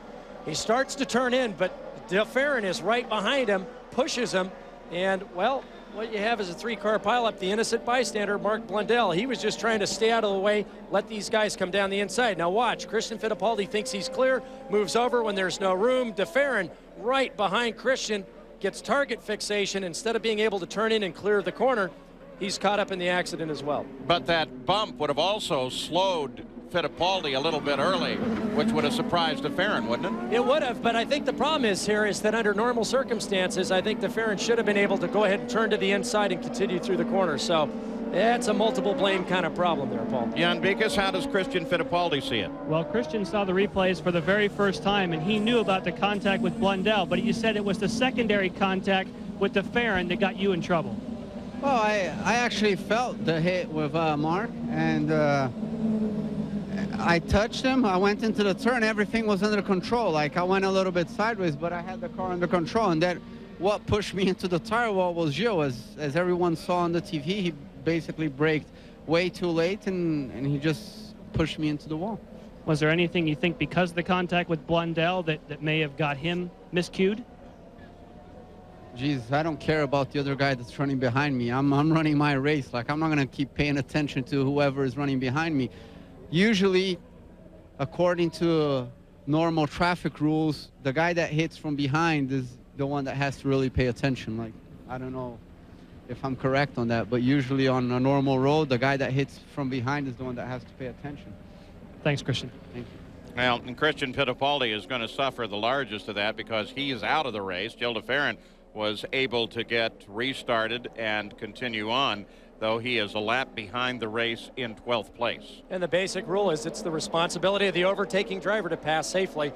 He starts to turn in, but de Ferran is right behind him, pushes him, and, well, what you have is a 3-car pileup. The innocent bystander, Mark Blundell, he was just trying to stay out of the way, let these guys come down the inside. Now watch, Christian Fittipaldi thinks he's clear, moves over when there's no room. DeFerrin right behind Christian, gets target fixation. Instead of being able to turn in and clear the corner, he's caught up in the accident as well. But that bump would have also slowed Fittipaldi a little bit early, which would have surprised DeFerrin, wouldn't it? It would have, but I think the problem is here is that under normal circumstances, I think DeFerrin should have been able to go ahead and turn to the inside and continue through the corner. So it's a multiple blame kind of problem there, Paul. Jan Beekes, how does Christian Fittipaldi see it? Well, Christian saw the replays for the very first time, and he knew about the contact with Blundell, but you said it was the secondary contact with DeFerrin that got you in trouble. Well, I actually felt the hit with Mark, and I touched him. I went into the turn. Everything was under control. Like, I went a little bit sideways, but I had the car under control. And then what pushed me into the tire wall was Joe. As everyone saw on the TV, he basically braked way too late, and he just pushed me into the wall. Was there anything you think because of the contact with Blundell that may have got him miscued? Jeez, I don't care about the other guy that's running behind me. I'm running my race. Like, I'm not going to keep paying attention to whoever is running behind me. Usually, according to normal traffic rules, the guy that hits from behind is the one that has to really pay attention. Like, I don't know if I'm correct on that, but usually on a normal road, the guy that hits from behind is the one that has to pay attention. Thanks, Christian. Thank you. Well, and Christian Fittipaldi is going to suffer the largest of that because he is out of the race. Gilles DeFerrin was able to get restarted and continue on, though he is a lap behind the race in 12th place. And the basic rule is it's the responsibility of the overtaking driver to pass safely.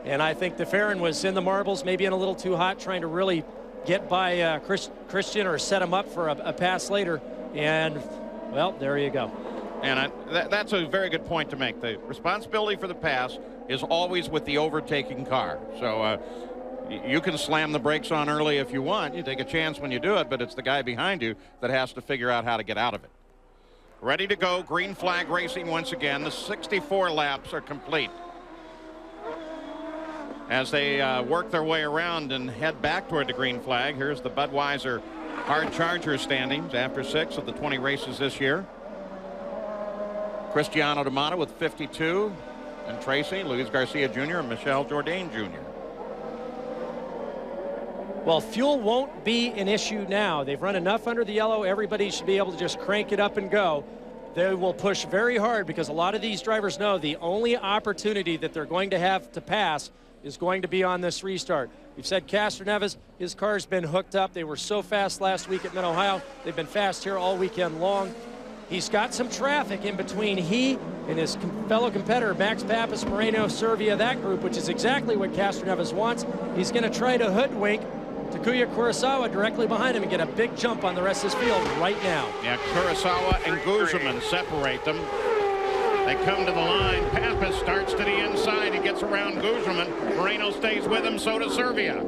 And I think DeFerrin was in the marbles, maybe in a little too hot, trying to really get by Christian or set him up for a pass later. And, well, there you go. And that's a very good point to make. The responsibility for the pass is always with the overtaking car. So you can slam the brakes on early if you want. You take a chance when you do it, but it's the guy behind you that has to figure out how to get out of it. Ready to go. Green flag racing once again. The 64 laps are complete. As they work their way around and head back toward the green flag, here's the Budweiser Hard Charger standings after 6 of the 20 races this year. Cristiano D'Amato with 52, and Tracy, Luis Garcia Jr., and Michel Jourdain Jr. Well, fuel won't be an issue now. They've run enough under the yellow. Everybody should be able to just crank it up and go. They will push very hard because a lot of these drivers know the only opportunity that they're going to have to pass is going to be on this restart. We've said Castroneves, his car's been hooked up. They were so fast last week at Mid-Ohio. They've been fast here all weekend long. He's got some traffic in between he and his fellow competitor, Max Pappas, Moreno, Servia, that group, which is exactly what Castroneves wants. He's going to try to hoodwink Takuya Kurosawa directly behind him and get a big jump on the rest of his field right now. Yeah, Kurosawa and Guzman separate them. They come to the line. Pappas starts to the inside. He gets around Guzman. Moreno stays with him, so does Servia.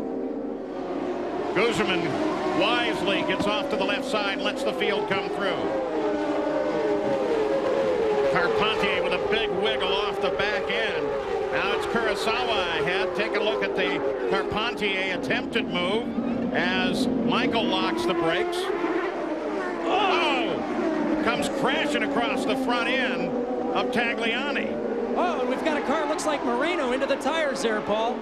Guzman wisely gets off to the left side and lets the field come through. Carpentier with a big wiggle off the back end. Now it's Kurosawa ahead. Take a look at the Carpentier attempted move as Michael locks the brakes. Oh! Comes crashing across the front end of Tagliani. Oh, and we've got a car, looks like Moreno, into the tires there, Paul.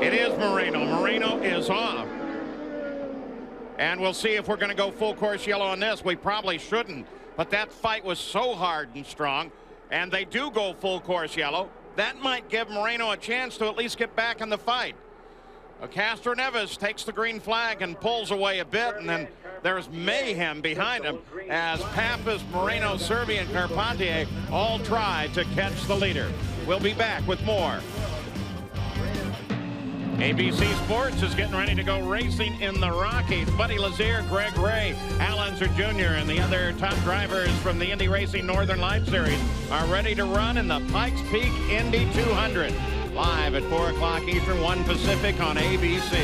It is Moreno. Moreno is off. And we'll see if we're going to go full course yellow on this. We probably shouldn't. But that fight was so hard and strong, and they do go full course yellow. That might give Moreno a chance to at least get back in the fight. Castroneves takes the green flag and pulls away a bit, and then there's mayhem behind him as Pappas, Moreno, Servia, and Carpentier all try to catch the leader. We'll be back with more. ABC Sports is getting ready to go racing in the Rockies. Buddy Lazier, Greg Ray, Al Unser Jr., and the other top drivers from the Indy Racing Northern Lights Series are ready to run in the Pikes Peak Indy 200. Live at 4 o'clock Eastern, 1 Pacific on ABC.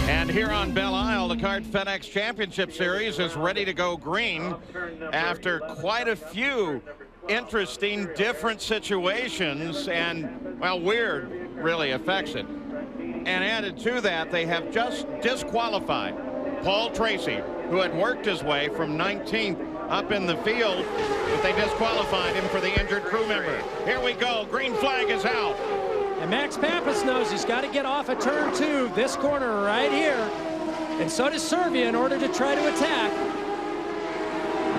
And here on Belle Isle, the Card FedEx Championship Series is ready to go green after quite a few interesting, different situations, and, well, weird really affects it. And added to that, they have just disqualified Paul Tracy, who had worked his way from 19th up in the field, but they disqualified him for the injured crew member. Here we go. Green flag is out. And Max Pappas knows he's got to get off at turn 2, this corner right here. And so does Serbia in order to try to attack.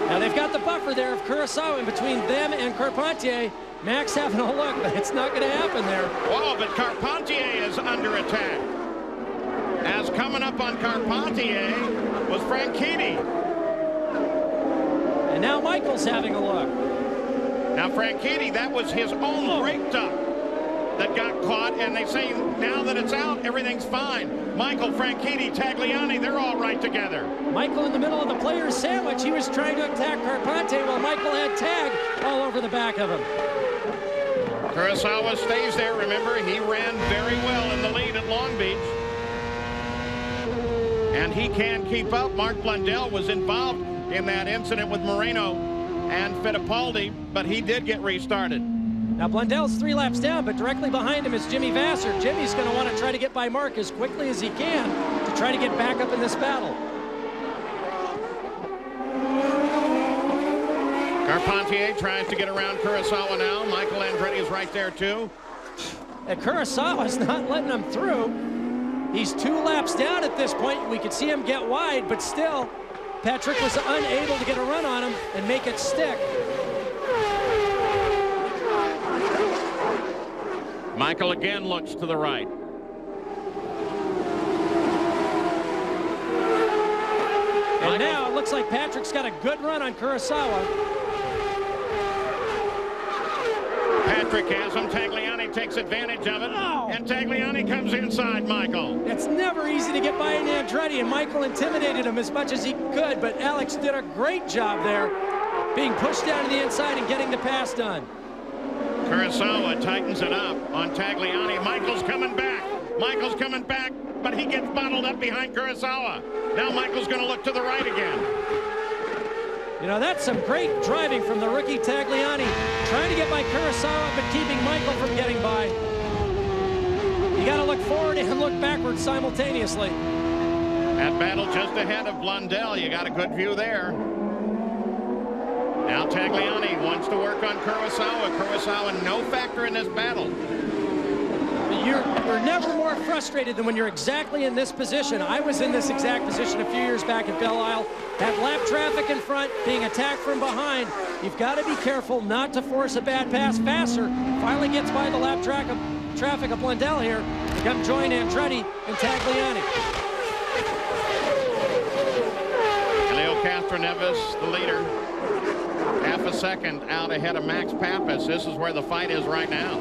Now they've got the buffer there of Kurosawa in between them and Carpentier. Max having a look, but it's not going to happen there. Whoa, but Carpentier is under attack. As coming up on Carpentier was Franchitti. And now Michael's having a look. Now Franchitti, that was his own brake duct that got caught, and they say now that it's out, everything's fine. Michael, Franchitti, Tagliani, they're all right together. Michael in the middle of the player's sandwich. He was trying to attack Carpentier while Michael had tag all over the back of him. Kurosawa stays there. Remember, he ran very well in the lead at Long Beach. And he can keep up. Mark Blundell was involved in that incident with Moreno and Fittipaldi, but he did get restarted. Now Blundell's 3 laps down, but directly behind him is Jimmy Vasser. Jimmy's going to want to try to get by Mark as quickly as he can to try to get back up in this battle. Carpentier tries to get around Kurosawa now. Michael Andretti is right there too. And Kurosawa's not letting him through. He's 2 laps down at this point. We could see him get wide, but still, Patrick was unable to get a run on him and make it stick. Michael again looks to the right. And now it looks like Patrick's got a good run on Kurosawa. Patrick has him. Tagliani takes advantage of it. Oh. And Tagliani comes inside Michael. It's never easy to get by an Andretti, and Michael intimidated him as much as he could, but Alex did a great job there, being pushed down to the inside and getting the pass done. Kurosawa tightens it up on Tagliani. Michael's coming back. Michael's coming back, but he gets bottled up behind Kurosawa. Now Michael's going to look to the right again. You know, that's some great driving from the rookie Tagliani, trying to get by Kurosawa, but keeping Michael from getting by. You got to look forward and look backwards simultaneously. That battle just ahead of Blundell. You got a good view there. Now Tagliani wants to work on Kurosawa. Kurosawa no factor in this battle. You're never more frustrated than when you're exactly in this position. I was in this exact position a few years back at Belle Isle. Had lap traffic in front, being attacked from behind. You've got to be careful not to force a bad pass. Vasser finally gets by the lap traffic of Blundell here to come join Andretti and Tagliani. Leo Castroneves, the leader, half a second out ahead of Max Pappas. This is where the fight is right now.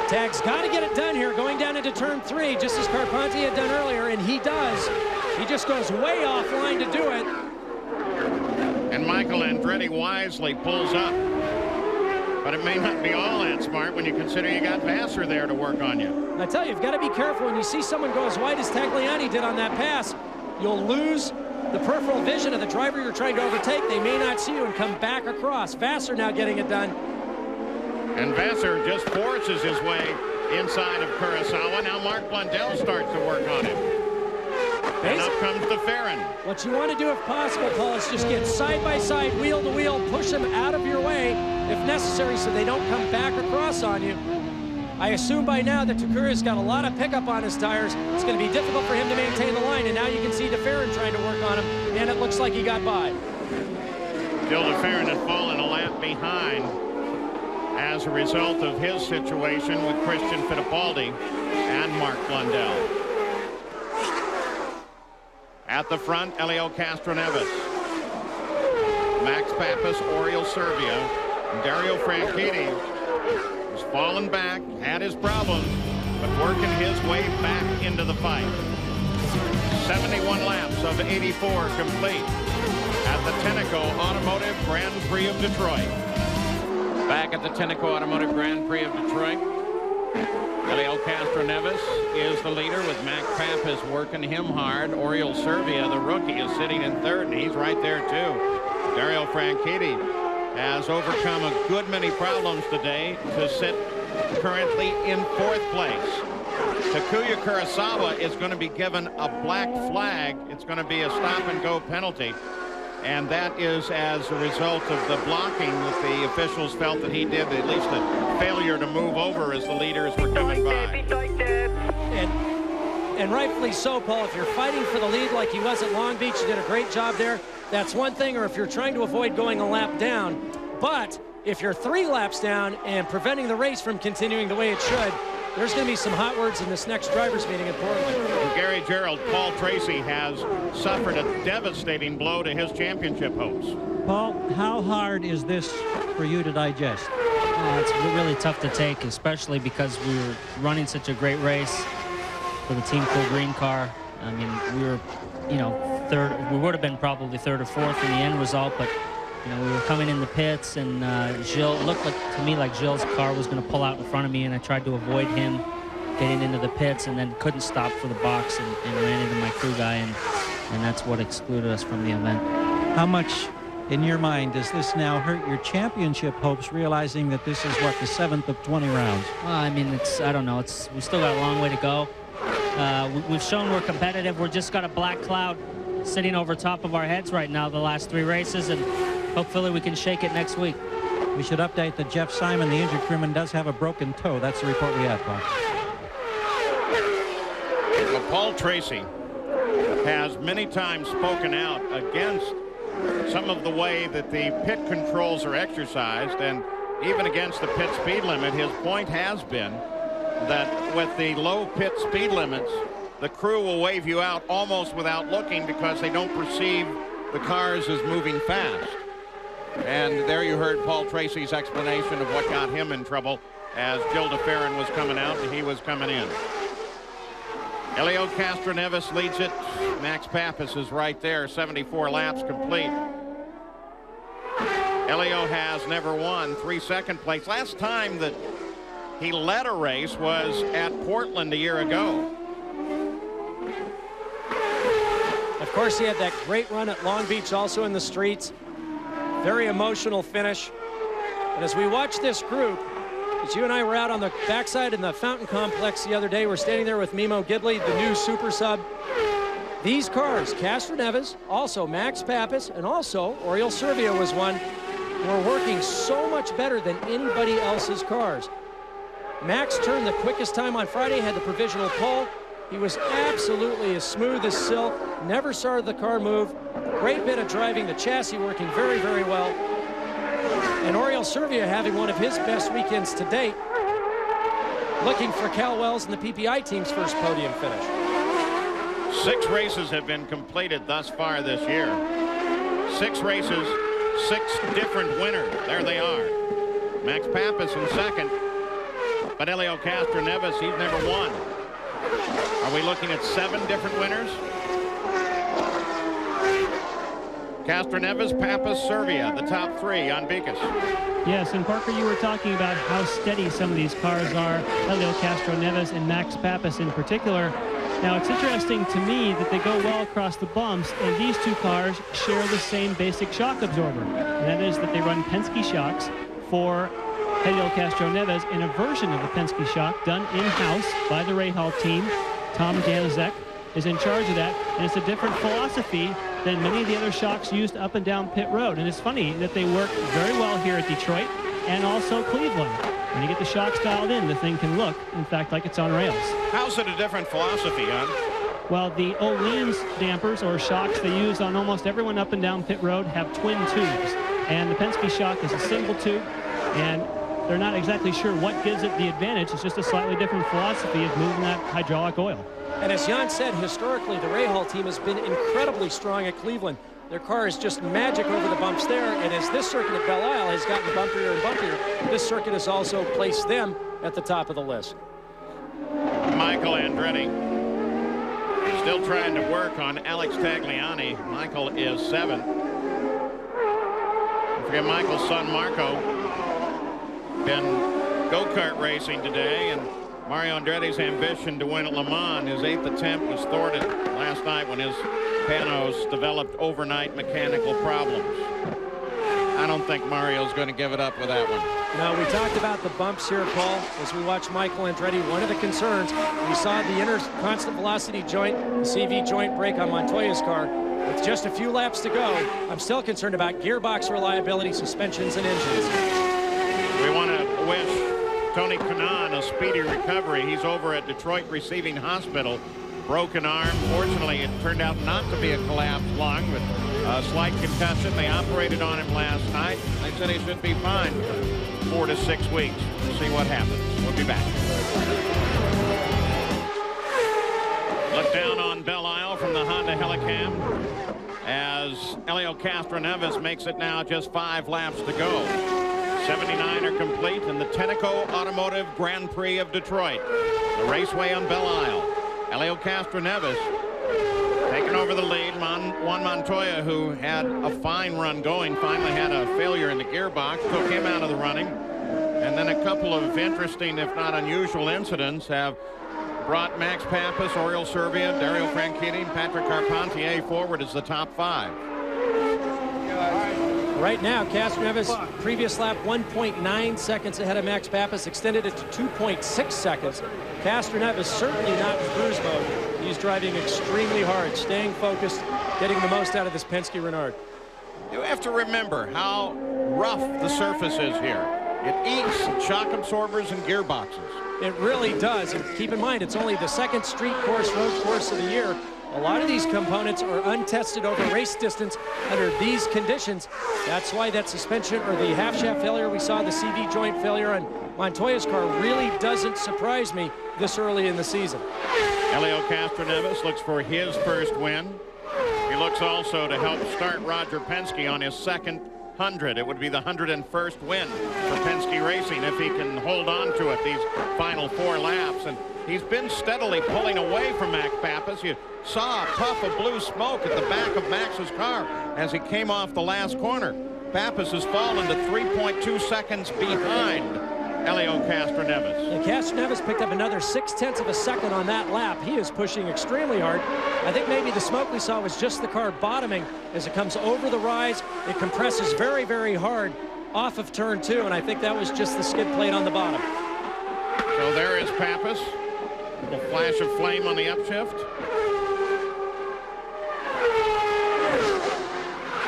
Tag's got to get it done here, going down into turn 3, just as Carpentier had done earlier, and he does. He just goes way offline to do it. And Michael Andretti wisely pulls up. But it may not be all that smart when you consider you got Vasser there to work on you. I tell you, you've got to be careful when you see someone go as wide as Tagliani did on that pass. You'll lose the peripheral vision of the driver you're trying to overtake. They may not see you and come back across. Vasser now getting it done. And Vasser just forces his way inside of Kurosawa. Now Mark Blundell starts to work on him. And up comes the Farron. What you want to do if possible, Paul, is just get side by side, wheel to wheel, push them out of your way if necessary so they don't come back across on you. I assume by now that Takura's got a lot of pickup on his tires. It's going to be difficult for him to maintain the line, and now you can see DeFerrin trying to work on him, and it looks like he got by. Still DeFerrin had fallen a lap behind as a result of his situation with Christian Fittipaldi and Mark Blundell. At the front, Elio Castroneves, Max Pappas, Oriol Servia, and Dario Franchitti has fallen back, had his problems, but working his way back into the fight. 71 laps of 84 complete at the Tenneco Automotive Grand Prix of Detroit. Back at the Tenneco Automotive Grand Prix of Detroit, Elio Castroneves is the leader with Max Pappas working him hard. Oriol Servia, the rookie, is sitting in third, and he's right there too. Dario Franchitti has overcome a good many problems today to sit currently in 4th place. Takuya Kurosawa is going to be given a black flag. It's going to be a stop-and-go penalty. And that is as a result of the blocking that the officials felt that he did, at least a failure to move over as the leaders were coming by. And rightfully so, Paul. If you're fighting for the lead like he was at Long Beach, you did a great job there. That's one thing, or if you're trying to avoid going a lap down. But if you're 3 laps down and preventing the race from continuing the way it should, there's going to be some hot words in this next drivers' meeting in Portland. And Gary Gerald, Paul Tracy has suffered a devastating blow to his championship hopes. Paul, how hard is this for you to digest? It's really tough to take, especially because we were running such a great race for the Team Cool Green car. I mean, we were, you know, 3rd. We would have been probably 3rd or 4th in the end result, but you know, we were coming in the pits, and Gilles, it looked like, to me like Gilles' car was going to pull out in front of me, and I tried to avoid him getting into the pits, and then couldn't stop for the box and ran into my crew guy, and that's what excluded us from the event. How much, in your mind, does this now hurt your championship hopes, realizing that this is, what, the 7th of 20 rounds? Well, I mean, I don't know. We still got a long way to go. We've shown we're competitive. We're just got a black cloud sitting over top of our heads right now the last 3 races, and hopefully we can shake it next week. We should update that Jeff Simon, the injured crewman, does have a broken toe. That's the report we had, Paul. Well, Paul Tracy has many times spoken out against some of the way that the pit controls are exercised, and even against the pit speed limit. His point has been that with the low pit speed limits, the crew will wave you out almost without looking because they don't perceive the cars as moving fast. And there you heard Paul Tracy's explanation of what got him in trouble as Gilles de Ferran was coming out and he was coming in. Helio Castroneves leads it. Max Pappas is right there, 74 laps complete. Helio has never won, 3 second place. Last time that he led a race was at Portland a year ago. Of course, he had that great run at Long Beach, also in the streets. Very emotional finish. And as we watch this group, as you and I were out on the backside in the Fountain Complex the other day, we're standing there with Mimo Gidley, the new Super Sub. These cars, Castroneves, also Max Pappas, and also Oriol Servia was one, were working so much better than anybody else's cars. Max turned the quickest time on Friday, had the provisional pole. He was absolutely as smooth as silk, never saw the car move. Great bit of driving, the chassis working very, very well. And Oriol Servia having one of his best weekends to date, looking for Cal Wells and the PPI team's first podium finish. 6 races have been completed thus far this year. 6 races, 6 different winners. There they are. Max Pappas in second, but Helio Castroneves, he's never won. Are we looking at 7 different winners? Castroneves, Pappas, Servia, the top 3 on Beacus. Yes, and Parker, you were talking about how steady some of these cars are, Helio Castroneves and Max Pappas in particular. Now, it's interesting to me that they go well across the bumps, and these 2 cars share the same basic shock absorber. And that is that they run Penske shocks for Helio Castroneves in a version of the Penske shock done in-house by the Rahal team. Tom Janaszek is in charge of that, and it's a different philosophy than many of the other shocks used up and down pit road. And it's funny that they work very well here at Detroit and also Cleveland. When you get the shocks dialed in, the thing can look, in fact, like it's on rails. How's it a different philosophy, Jon? Well, the O'Leans dampers or shocks they use on almost everyone up and down pit road have twin tubes. And the Penske shock is a single tube, and they're not exactly sure what gives it the advantage. It's just a slightly different philosophy of moving that hydraulic oil. And as Jan said, historically, the Rahal team has been incredibly strong at Cleveland. Their car is just magic over the bumps there, and as this circuit at Belle Isle has gotten bumpier and bumpier, this circuit has also placed them at the top of the list. Michael Andretti still trying to work on Alex Tagliani. Michael is 7th. Don't forget Michael's son Marco been go-kart racing today, and Mario Andretti's ambition to win at Le Mans, his 8th attempt, was thwarted last night when his Panos developed overnight mechanical problems. I don't think Mario's going to give it up with that one. Now, we talked about the bumps here, Paul, as we watch Michael Andretti. One of the concerns, we saw the inner constant velocity joint, the CV joint break on Montoya's car. With just a few laps to go, I'm still concerned about gearbox reliability, suspensions, and engines. We want to wish Tony Kanaan a speedy recovery. He's over at Detroit Receiving Hospital. Broken arm. Fortunately, it turned out not to be a collapsed lung, but a slight concussion. They operated on him last night. They said he should be fine for 4 to 6 weeks. We'll see what happens. We'll be back. Look down on Belle Isle from the Honda Helicam as Helio Castroneves makes it now just 5 laps to go. 79 are complete in the Tenneco Automotive Grand Prix of Detroit. The raceway on Belle Isle. Helio Castroneves taking over the lead. Juan Montoya, who had a fine run going, finally had a failure in the gearbox, took him out of the running. And then a couple of interesting, if not unusual, incidents have brought Max Pappas, Oriol Servia, Dario Franchitti, and Patrick Carpentier forward as the top 5. Right now, Castroneves, previous lap 1.9 seconds ahead of Max Pappas, extended it to 2.6 seconds. Castroneves certainly not in cruise mode. He's driving extremely hard, staying focused, getting the most out of this Penske Renard. You have to remember how rough the surface is here. It eats shock absorbers and gearboxes. It really does. And keep in mind, it's only the second street course, road course of the year. A lot of these components are untested over race distance under these conditions. That's why that suspension or the half shaft failure we saw, the CV joint failure on Montoya's car, really doesn't surprise me this early in the season. Helio Castroneves looks for his first win. He looks also to help start Roger Penske on his second 100. It would be the 101st win for Penske Racing if he can hold on to it these final 4 laps. And he's been steadily pulling away from Max Pappas. You saw a puff of blue smoke at the back of Max's car as he came off the last corner. Pappas has fallen to 3.2 seconds behind Helio Castroneves. And Castroneves picked up another 0.6 of a second on that lap. He is pushing extremely hard. I think maybe the smoke we saw was just the car bottoming as it comes over the rise. It compresses very, very hard off of turn 2, and I think that was just the skid plate on the bottom. So there is Pappas. A little flash of flame on the upshift.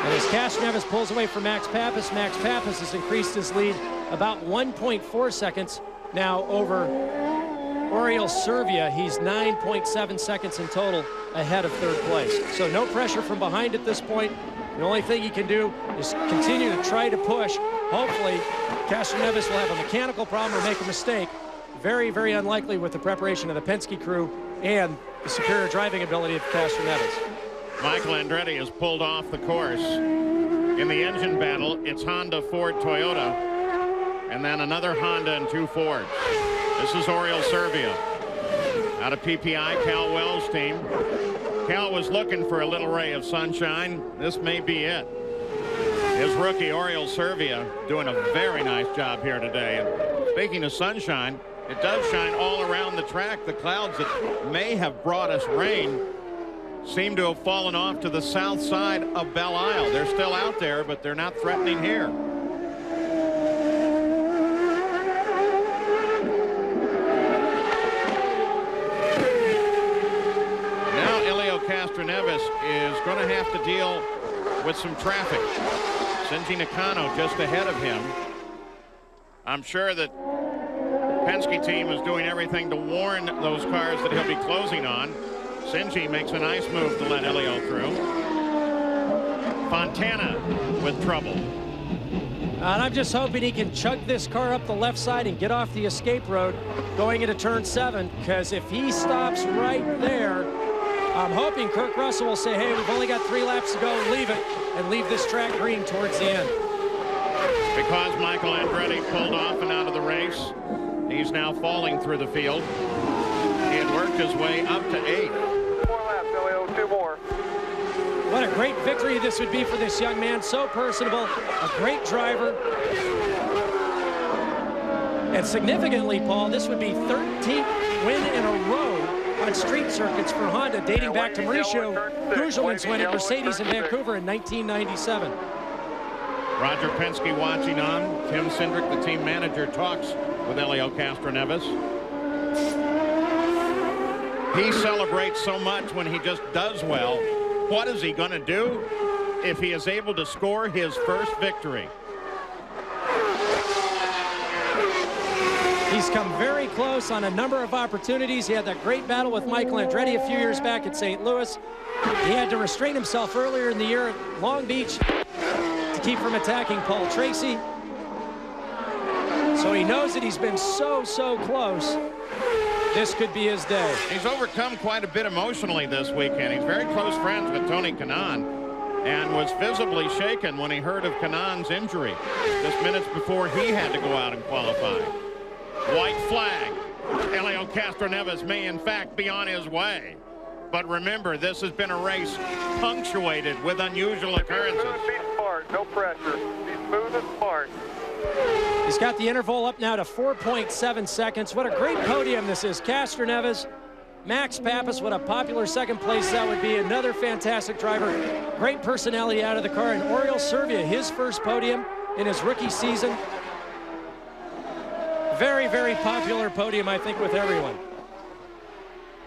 And as Castroneves pulls away from Max Pappas has increased his lead about 1.4 seconds now over Oriol Servia. He's 9.7 seconds in total ahead of 3rd place. So no pressure from behind at this point. The only thing he can do is continue to try to push. Hopefully, Castroneves will have a mechanical problem or make a mistake. Very, very unlikely with the preparation of the Penske crew and the superior driving ability of Castroneves. Michael Andretti has pulled off the course. In the engine battle, it's Honda, Ford, Toyota, and then another Honda and 2 Fords. This is Oriol Servia out of PPI, Cal Wells' team. Cal was looking for a little ray of sunshine. This may be it. His rookie, Oriol Servia, doing a very nice job here today. And speaking of sunshine, it does shine all around the track. The clouds that may have brought us rain seem to have fallen off to the south side of Belle Isle. They're still out there, but they're not threatening here. Now Helio Castroneves is going to have to deal with some traffic. Shinji Nakano just ahead of him. I'm sure that Penske team is doing everything to warn those cars that he'll be closing on. Shinji makes a nice move to let Helio through. Fontana with trouble. And I'm just hoping he can chug this car up the left side and get off the escape road going into turn 7, because if he stops right there, I'm hoping Kurt Russell will say, hey, we've only got 3 laps to go, leave it, and leave this track green towards the end. Because Michael Andretti pulled off and out of the race, he's now falling through the field. He had worked his way up to 8. 4 laps, Helio, 2 more. What a great victory this would be for this young man. So personable, a great driver. And significantly, Paul, this would be 13th win in a row on street circuits for Honda, dating back to Mauricio Gugelmin's win at Mercedes in Vancouver in 1997. Roger Penske watching on. Tim Cindric, the team manager, talks with Helio Castroneves. He celebrates so much when he just does well. What is he going to do if he is able to score his first victory? He's come very close on a number of opportunities. He had that great battle with Michael Andretti a few years back at St. Louis. He had to restrain himself earlier in the year at Long Beach to keep from attacking Paul Tracy. So he knows that he's been so close. This could be his day. He's overcome quite a bit emotionally this weekend. He's very close friends with Tony Kanaan and was visibly shaken when he heard of Kanaan's injury just minutes before he had to go out and qualify. White flag. Helio Castroneves may in fact be on his way. But remember, this has been a race punctuated with unusual occurrences. Be smart, no pressure. Be smooth and smart. He's got the interval up now to 4.7 seconds. What a great podium this is. Castroneves, Max Pappas, what a popular second place that would be. Another fantastic driver. Great personality out of the car. And Oriol Servia, his first podium in his rookie season. Very popular podium, I think, with everyone.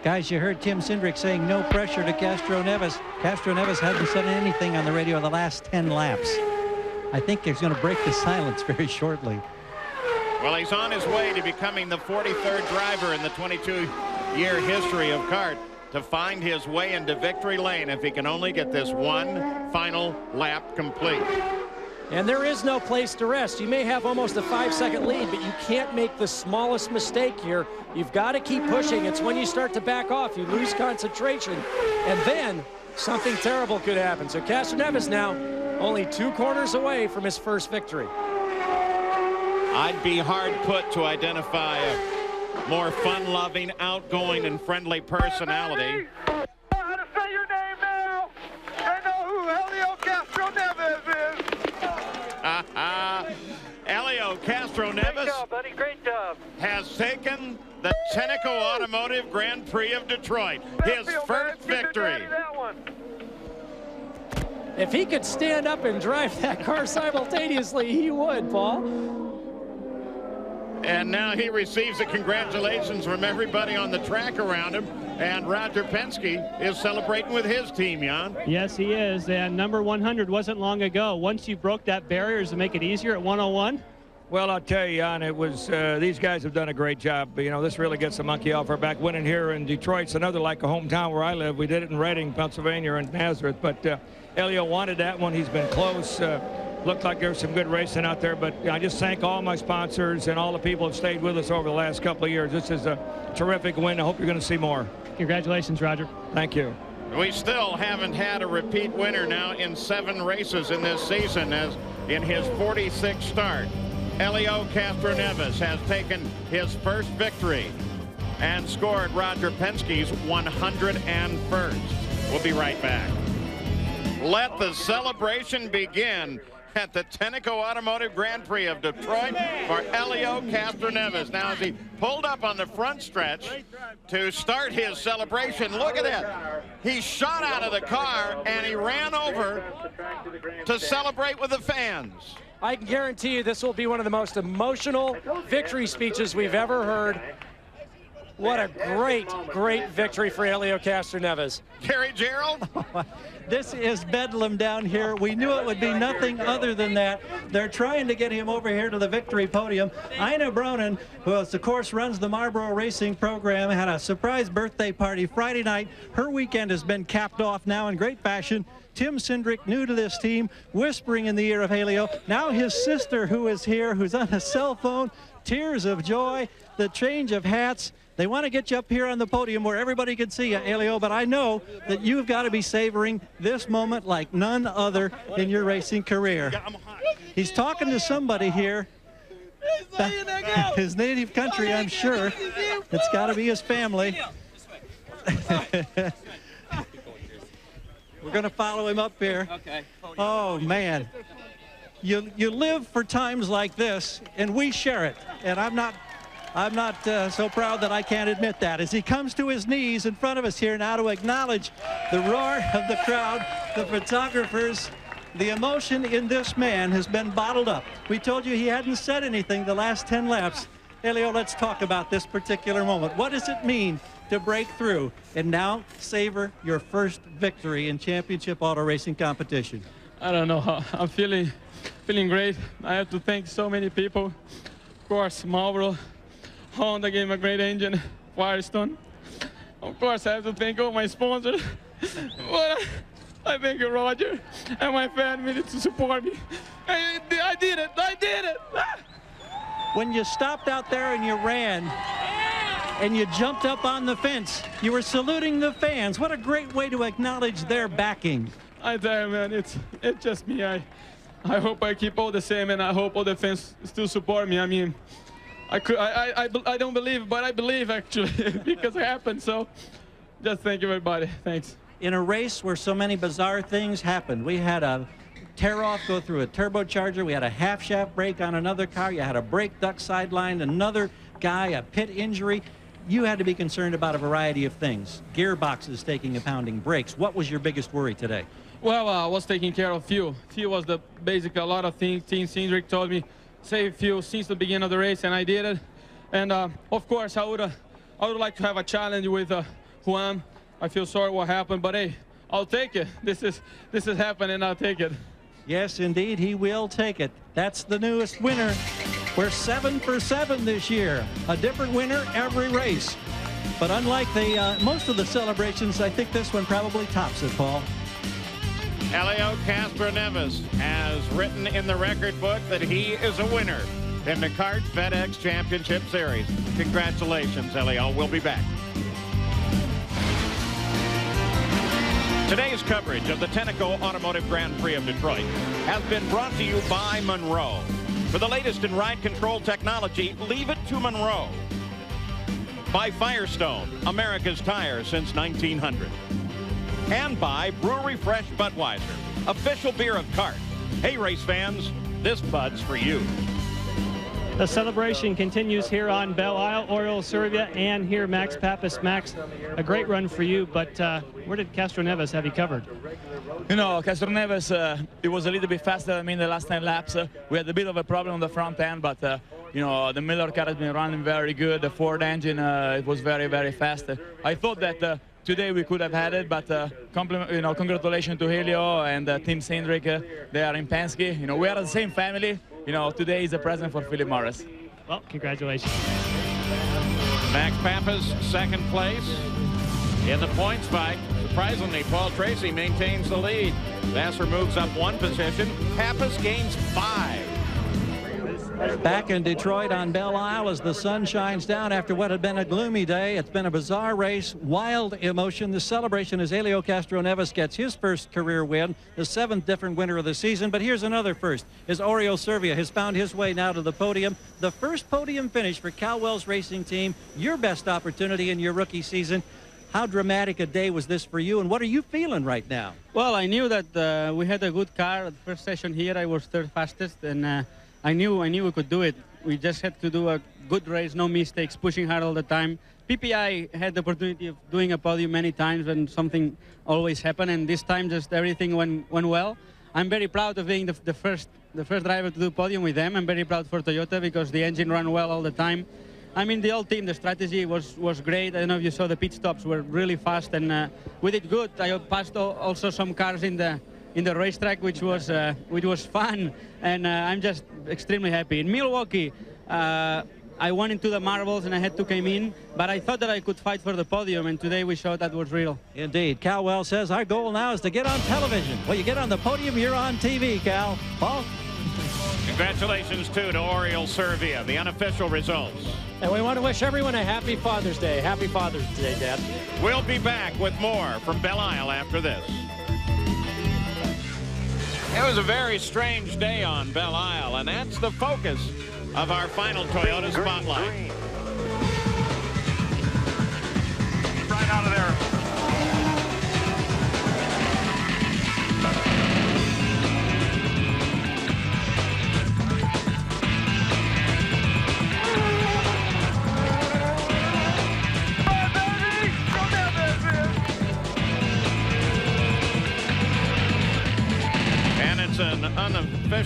Guys, you heard Tim Cindric saying no pressure to Castroneves. Castroneves hasn't said anything on the radio the last 10 laps. I think he's going to break the silence very shortly. Well, he's on his way to becoming the 43rd driver in the 22-year history of kart to find his way into victory lane if he can only get this one final lap complete. And there is no place to rest. You may have almost a 5-second lead, but you can't make the smallest mistake here. You've got to keep pushing. It's when you start to back off, you lose concentration, and then something terrible could happen. So Castroneves now only 2 corners away from his first victory. I'd be hard put to identify a more fun-loving, outgoing, and friendly personality. How to say your name now? I know who Helio Castroneves is. Helio Castroneves Great job, buddy. Great job. has taken the Tenneco Automotive Grand Prix of Detroit, his first victory. If he could stand up and drive that car simultaneously, he would, Paul. And now he receives the congratulations from everybody on the track around him. And Roger Penske is celebrating with his team, Jan. Yes, he is. And number 100 wasn't long ago. Once you broke that barrier, does it make it easier at 101? Well, I'll tell you, Jan, it was these guys have done a great job. You know, this really gets the monkey off our back. Winning here in Detroit's another like a hometown where I live. We did it in Reading, Pennsylvania, and Nazareth. But Helio wanted that one. He's been close. Looked like there was some good racing out there, but I just thank all my sponsors and all the people who have stayed with us over the last couple of years. This is a terrific win. I hope you're going to see more. Congratulations, Roger. Thank you. We still haven't had a repeat winner now in 7 races in this season, as in his 46th start. Helio Castroneves has taken his first victory and scored Roger Penske's 101st. We'll be right back. Let the celebration begin at the Tenneco Automotive Grand Prix of Detroit for Helio Castroneves. Now, as he pulled up on the front stretch to start his celebration, look at that. He shot out of the car and he ran over to celebrate with the fans. I can guarantee you this will be one of the most emotional victory speeches we've ever heard. What a great victory for Helio Castroneves. Gary Gerald? This is bedlam down here. We knew it would be nothing other than that. They're trying to get him over here to the victory podium. Ina Bronin, who of course runs the Marlboro Racing program, had a surprise birthday party Friday night. Her weekend has been capped off now in great fashion. Tim Cindric, new to this team, whispering in the ear of Helio. Now his sister, who is here, who's on a cell phone, tears of joy, the change of hats. They want to get you up here on the podium where everybody can see you, Helio, but I know that you've got to be savoring this moment like none other in your racing career. He's talking to somebody here. His native country, I'm sure. It's got to be his family. We're going to follow him up here. Okay. Oh, man. You live for times like this, and we share it. And I'm not so proud that I can't admit that. As he comes to his knees in front of us here now to acknowledge the roar of the crowd, the photographers, The emotion in this man has been bottled up. We told you he hadn't said anything the last 10 laps. Elio, let's talk about this particular moment. What does it mean to break through and now savor your first victory in championship auto racing competition? I don't know how I'm feeling great. I have to thank so many people. Of course, Marlboro, Honda gave me a great engine, Firestone. Of course, I have to thank all my sponsors. But I thank you, Roger, and my family to support me. I did it. When you stopped out there and you ran and you jumped up on the fence, you were saluting the fans. What a great way to acknowledge their backing. I tell you, man, it's just me. I hope I keep all the same, and I hope all the fans still support me. I mean, I don't believe, but I believe actually because it happened. So just thank you, everybody. Thanks. In a race where so many bizarre things happened, we had a tear-off go through a turbocharger. We had a half-shaft break on another car. You had a brake duct sidelined, another guy, a pit injury. You had to be concerned about a variety of things. Gearboxes taking a pounding, brakes. What was your biggest worry today? Well, I was taking care of fuel. Fuel was basically a lot of things. Team Cindric told me save fuel since the beginning of the race, and I did it. And of course, I would like to have a challenge with Juan. I feel sorry what happened, but hey, I'll take it. This is happening, I'll take it. Yes, indeed, he will take it. That's the newest winner. We're 7 for 7 this year. A different winner every race. But unlike the most of the celebrations, I think this one probably tops it, Paul. Elio Castroneves has written in the record book that he is a winner in the Kart FedEx Championship Series. Congratulations, Elio. We'll be back. Today's coverage of the Tenneco Automotive Grand Prix of Detroit has been brought to you by Monroe. For the latest in ride control technology, leave it to Monroe. By Firestone, America's tire since 1900. And by Brewery Fresh Budweiser, official beer of Kart. Hey, race fans, this Bud's for you. The celebration continues here on Belle Isle, Oriol Servia, and here Max Pappas. Max, a great run for you, but where did Castroneves have you covered? You know, Castroneves, it was a little bit faster than me in the last 10 laps. We had a bit of a problem on the front end, but, you know, the Miller car has been running very good. The Ford engine, it was very, very fast. I thought that today we could have had it, but congratulations to Helio and Team Cindric. They are in Penske. You know, we are the same family. You know, today is a present for Philip Morris. Well, congratulations. Max Pappas, second place in the points fight. Surprisingly, Paul Tracy maintains the lead. Vassar moves up 1 position. Pappas gains 5. Back in Detroit on Belle Isle as the sun shines down after what had been a gloomy day. It's been a bizarre race, wild emotion. The celebration as Helio Castroneves gets his first career win, the 7th different winner of the season. But here's another first, as Oriol Servia has found his way now to the podium. The first podium finish for Calwell's racing team, your best opportunity in your rookie season. How dramatic a day was this for you, and what are you feeling right now? Well, I knew that we had a good car. At the first session here, I was 3rd fastest, and I knew we could do it. We just had to do a good race, no mistakes, pushing hard all the time. PPI had the opportunity of doing a podium many times, and something always happened, and this time just everything went well. I'm very proud of being the first driver to do podium with them. I'm very proud for Toyota because the engine ran well all the time. I mean, the whole team, the strategy was great. I don't know if you saw the pit stops were really fast, and we did good. I passed also some cars in the racetrack, which was fun, and I'm just extremely happy. In Milwaukee, I went into the marbles and I had to come in, but I thought that I could fight for the podium, and today we showed that was real. Indeed. Calwell says our goal now is to get on television. Well, you get on the podium, you're on TV, Cal. Paul? Congratulations, too, to Oriol Servia, the unofficial results. And we want to wish everyone a happy Father's Day. Happy Father's Day, Dad. We'll be back with more from Belle Isle after this. It was a very strange day on Belle Isle, and that's the focus of our final Toyota Spotlight. Right out of there.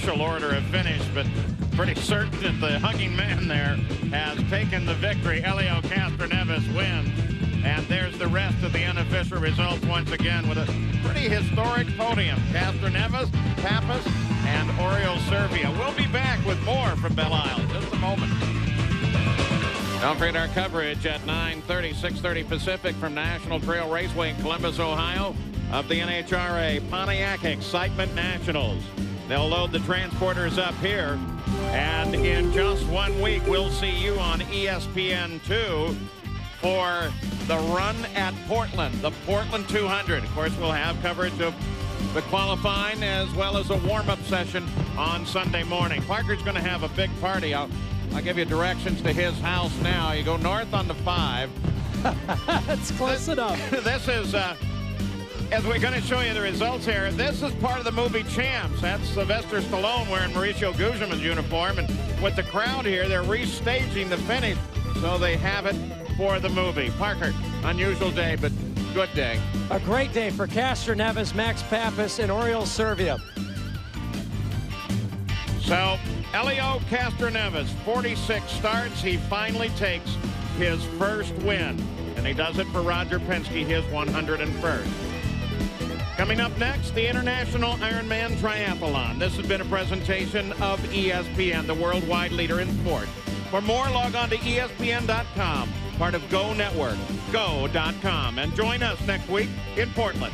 official order of finish, but pretty certain that the hugging man there has taken the victory. Elio Castroneves wins. And there's the rest of the unofficial results once again with a pretty historic podium. Castroneves, Pappas, and Oriol Servia. We'll be back with more from Belle Isle in just a moment. Don't forget our coverage at 9:30, 6:30 Pacific from National Trail Raceway in Columbus, Ohio, of the NHRA Pontiac Excitement Nationals. They'll load the transporters up here, and in just 1 week, we'll see you on ESPN2 for the run at Portland, the Portland 200. Of course, we'll have coverage of the qualifying as well as a warm-up session on Sunday morning. Parker's going to have a big party. I'll give you directions to his house now. You go north on the 5. That's close enough. This is, as we're going to show you the results here, this is part of the movie Champs. That's Sylvester Stallone wearing Mauricio Guzman's uniform. And with the crowd here, they're restaging the finish, so they have it for the movie. Parker, unusual day, but good day. A great day for Castroneves, Max Pappas, and Oriol Servia. So, Elio Castroneves, 46 starts. He finally takes his first win, and he does it for Roger Penske, his 101st. Coming up next, the International Ironman Triathlon. This has been a presentation of ESPN, the worldwide leader in sport. For more, log on to ESPN.com, part of Go Network, go.com, and join us next week in Portland.